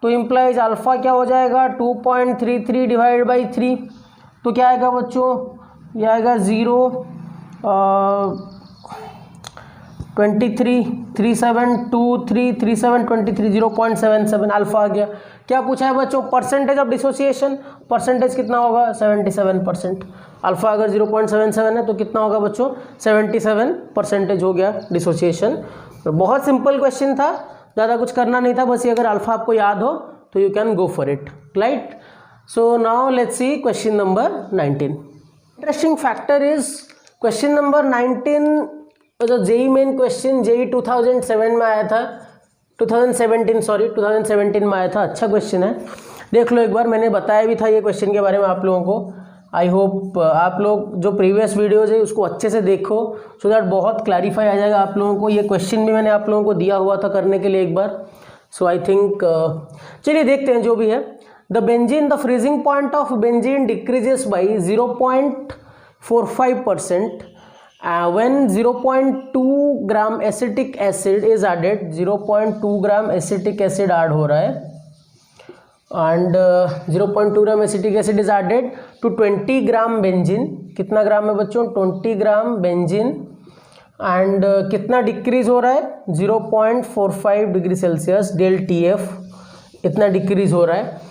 तो इम्प्लाइज अल्फा क्या हो जाएगा 2.33 डिवाइड बाई 3, तो क्या आएगा बच्चों, ये आएगा 0.23 अल्फा आ गया। क्या पूछा है बच्चों परसेंटेज ऑफ डिसोसिएशन, परसेंटेज कितना होगा 77%। अल्फा अगर 0.77 है तो कितना होगा बच्चों 77% हो गया डिसोसिएशन। तो बहुत सिंपल क्वेश्चन था, ज़्यादा कुछ करना नहीं था, बस ये अगर अल्फा आपको याद हो तो you can go for it, right. So now let's see question number 19। Interesting factor is question number 19 जो जेई मेन क्वेश्चन, जेई 2007 में आया था, 2017 में आया था। अच्छा क्वेश्चन है, देख लो एक बार, मैंने बताया भी था ये क्वेश्चन के बारे में आप लोगों को। आई होप आप लोग जो प्रीवियस वीडियोज़ है उसको अच्छे से देखो, सो दैट बहुत क्लैरिफाई आ जाएगा आप लोगों को। ये क्वेश्चन भी मैंने आप लोगों को दिया हुआ था करने के लिए एक बार, सो आई थिंक चलिए देखते हैं जो भी है। The benzene, the freezing point of benzene decreases by 0.45%। when 0.2 gram acetic acid is added, 0.2 gram acetic acid add हो रहा है, and 0.2 gram acetic acid is added to 20 gram benzene. कितना ग्राम है बच्चों 20 ग्राम बेंजीन, एंड कितना डिक्रीज हो रहा है 0.45 डिग्री सेल्सियस, ΔTF इतना डिक्रीज हो रहा है।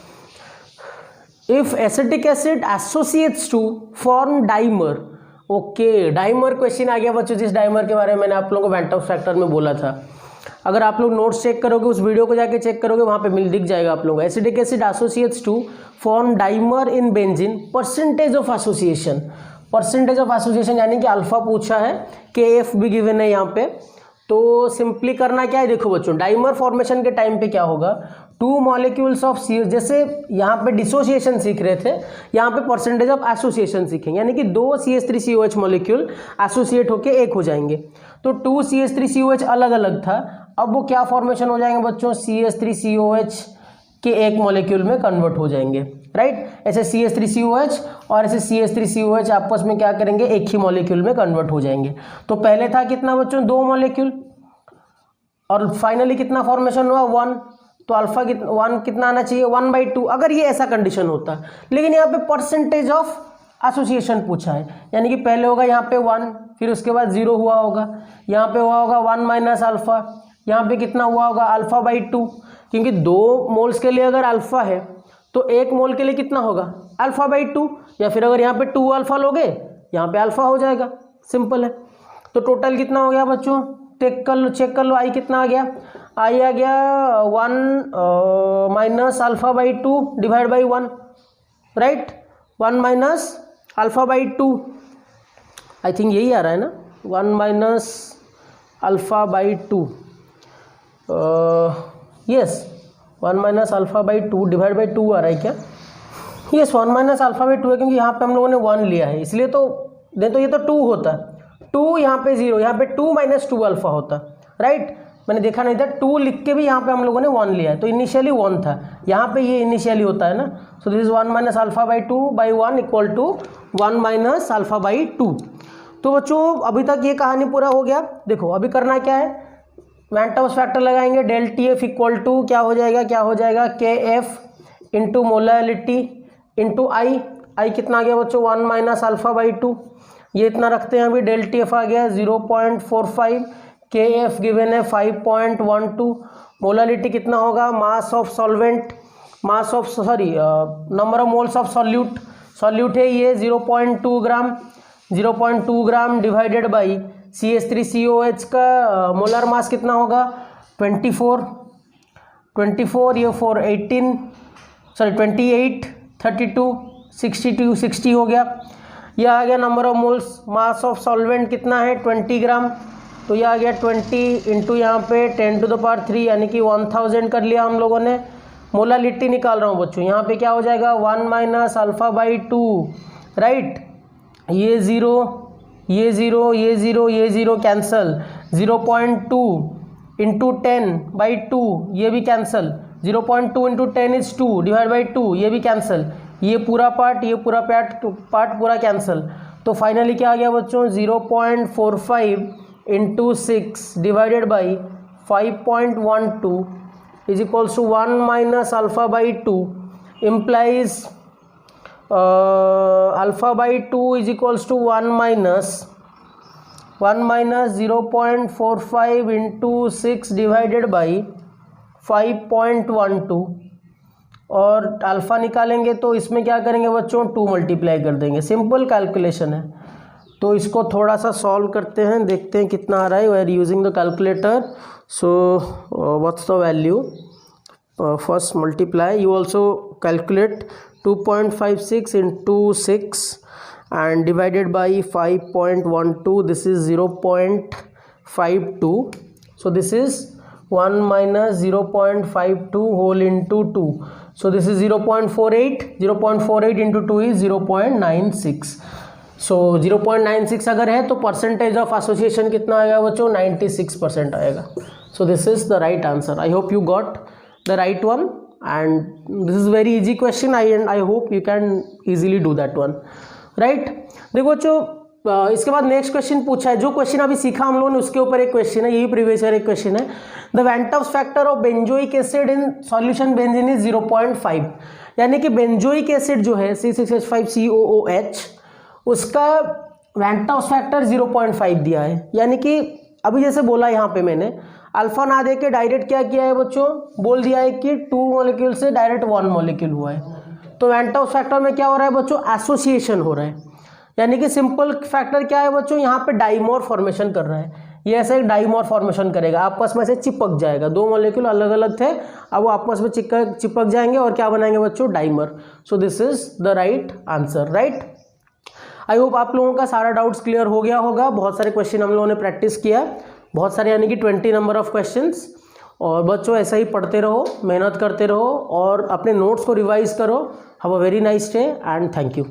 If acetic acid associates to form dimer, okay dimer question आ गया बच्चों, जिस डाइमर के बारे में मैंने आप लोगों को वैन टॉफ फैक्टर में बोला था। अगर आप लोग नोट्स चेक करोगे, उस वीडियो को जाके चेक करोगे, वहाँ पे दिख जाएगा आप लोग। Acidic acid associates to form dimer in benzene, percentage of association, percentage of association यानी कि अल्फा पूछा है, KF भी गिवन है यहाँ पे। तो सिंपली करना क्या है, देखो बच्चों डाइमर फॉर्मेशन के टाइम पे क्या होगा, 2 मॉलिक्यूल्स ऑफ सी, जैसे यहाँ पे डिसोसिएशन सीख रहे थे, यहाँ पे परसेंटेज ऑफ एसोसिएशन सीखेंगे, यानी कि 2 CH3COH मॉलिक्यूल एसोसिएट होके एक हो जाएंगे। तो 2 CH3COH अलग अलग था, अब वो क्या फॉर्मेशन हो जाएंगे बच्चों, CH3COH के एक मॉलिक्यूल में कन्वर्ट हो जाएंगे, राइट। ऐसे CH3COH और ऐसे CH3COH आपस में क्या करेंगे, एक ही मॉलिक्यूल में कन्वर्ट हो जाएंगे। तो पहले था कितना बच्चों, 2 मॉलिक्यूल, और फाइनली कितना फॉर्मेशन हुआ, 1। तो अल्फा 1 कितना आना चाहिए, 1/2, अगर ये ऐसा कंडीशन होता। लेकिन यहाँ पे परसेंटेज ऑफ एसोसिएशन पूछा है, यानी कि पहले होगा यहाँ पे 1, फिर उसके बाद 0 हुआ होगा, यहाँ पे हुआ होगा 1 माइनस अल्फा, यहाँ पे कितना हुआ होगा अल्फा/2, क्योंकि 2 मोल्स के लिए अगर अल्फा है तो 1 मोल के लिए कितना होगा अल्फा/2, या फिर अगर यहाँ पे 2 अल्फा लोगे यहाँ पे अल्फा हो जाएगा, सिंपल है। तो टोटल कितना हो गया बच्चों, चेक कर लो, आई कितना आ गया, आई आ गया 1 minus alpha divide by 1, right. 1 minus alpha, I think यही आ रहा है ना, 1 minus alpha, yes 1 minus alpha divide by 2 आ रहा है क्या, यस 1 माइनस अल्फा/2 है, क्योंकि यहाँ पे हम लोगों ने 1 लिया है, इसलिए तो नहीं तो ये तो 2 होता, 2 यहाँ पे 0, यहाँ पे 2 माइनस 2 अल्फा होता, राइट। मैंने देखा नहीं था, 2 लिख के भी यहाँ पे हम लोगों ने 1 लिया है, तो इनिशियली 1 था, यहाँ पे ये इनिशियली होता है ना। So this is 1 minus alpha by 1 equal to 1 minus alpha. तो बच्चों अभी तक ये कहानी पूरा हो गया। देखो अभी करना क्या है, वैन टॉस फैक्टर लगाएंगे, डेल TF इक्वल टू क्या हो जाएगा KF इंटू मोलैलिटी इंटू आई कितना आ गया बच्चों, 1 माइनस अल्फा/2, ये इतना रखते हैं अभी, डेल TF आ गया 0.45, KF गिवन है 5.12, मोलैलिटी कितना होगा, मास of solvent, number of moles of solute है ये 0.2 ग्राम डिवाइडेड बाई CH3COH का मोलर मास कितना होगा 24, ये 28, 32, 60 हो गया। यह आ गया number of moles, mass of solvent कितना है 20 ग्राम, तो यह आ गया 20 इंटू यहाँ पे 10⁻³ यानी कि 1000 कर लिया हम लोगों ने। मोलैलिटी निकाल रहा हूँ बच्चों, यहाँ पे क्या हो जाएगा 1 माइनस अल्फा/2, राइट। ये 0 कैंसल, 0.2 इंटू 10/2 ये भी cancel, 0.2 into 10 is 2 divide by 2 ये भी कैंसल, ये पूरा पार्ट पूरा कैंसल। तो फाइनली क्या आ गया बच्चों 0.45 into 6 divided by 5.12 is equals to 1 minus alpha implies alpha is equals to 1 minus 0.45 into 6 divided by 5.12, और अल्फ़ा निकालेंगे तो इसमें क्या करेंगे बच्चों 2 मल्टीप्लाई कर देंगे, सिंपल कैलकुलेशन है। तो इसको थोड़ा सा सॉल्व करते हैं, देखते हैं कितना आ रहा है। We are using the calculator, so what's the value, first multiply, you also calculate 2.56 into 6 and divided by 5.12, this is 0.52, so this is 1 minus 0.52 whole into 2, so this is 0.48 into 2 is 0.96, so 0.96 अगर है तो परसेंटेज ऑफ एसोसिएशन कितना आएगा बच्चों 96% आएगा। So this is the right answer. I hope you got the right one, and this is very easy question, and I hope you can easily do that one. Right देखो बच्चों इसके बाद नेक्स्ट क्वेश्चन पूछा है, जो क्वेश्चन अभी सीखा हम लोगों ने उसके ऊपर एक क्वेश्चन है, यही प्रीवियस ईयर एक क्वेश्चन है। द वैन टॉस factor of benzoic acid in solution benzene is 0.5, यानी कि बेंजोइक एसिड जो है C6H5COOH उसका वैन टॉस फैक्टर 0.5 दिया है, यानी कि अभी जैसे बोला यहाँ पे मैंने अल्फा ना दे के डायरेक्ट क्या किया है बच्चों, बोल दिया है कि 2 मॉलिक्यूल से डायरेक्ट 1 मॉलिक्यूल हुआ है। तो वैन टॉस फैक्टर में क्या हो रहा है बच्चों, एसोसिएशन हो रहा है, यानी कि सिंपल फैक्टर क्या है बच्चों, यहाँ पे डाइमर फॉर्मेशन कर रहा है, ये ऐसे एक डाइमर फॉर्मेशन करेगा, आपस में से चिपक जाएगा, 2 मॉलिक्यूल अलग अलग थे अब वो आपस में चिपक जाएंगे और क्या बनाएंगे बच्चों dimer. So this is the right answer, right. I hope आप लोगों का सारा डाउट्स क्लियर हो गया होगा। बहुत सारे क्वेश्चन हम लोगों ने प्रैक्टिस किया, बहुत सारे यानी कि 20 नंबर ऑफ क्वेश्चंस। और बच्चों ऐसा ही पढ़ते रहो, मेहनत करते रहो और अपने नोट्स को रिवाइज करो। Have a very nice day and thank you.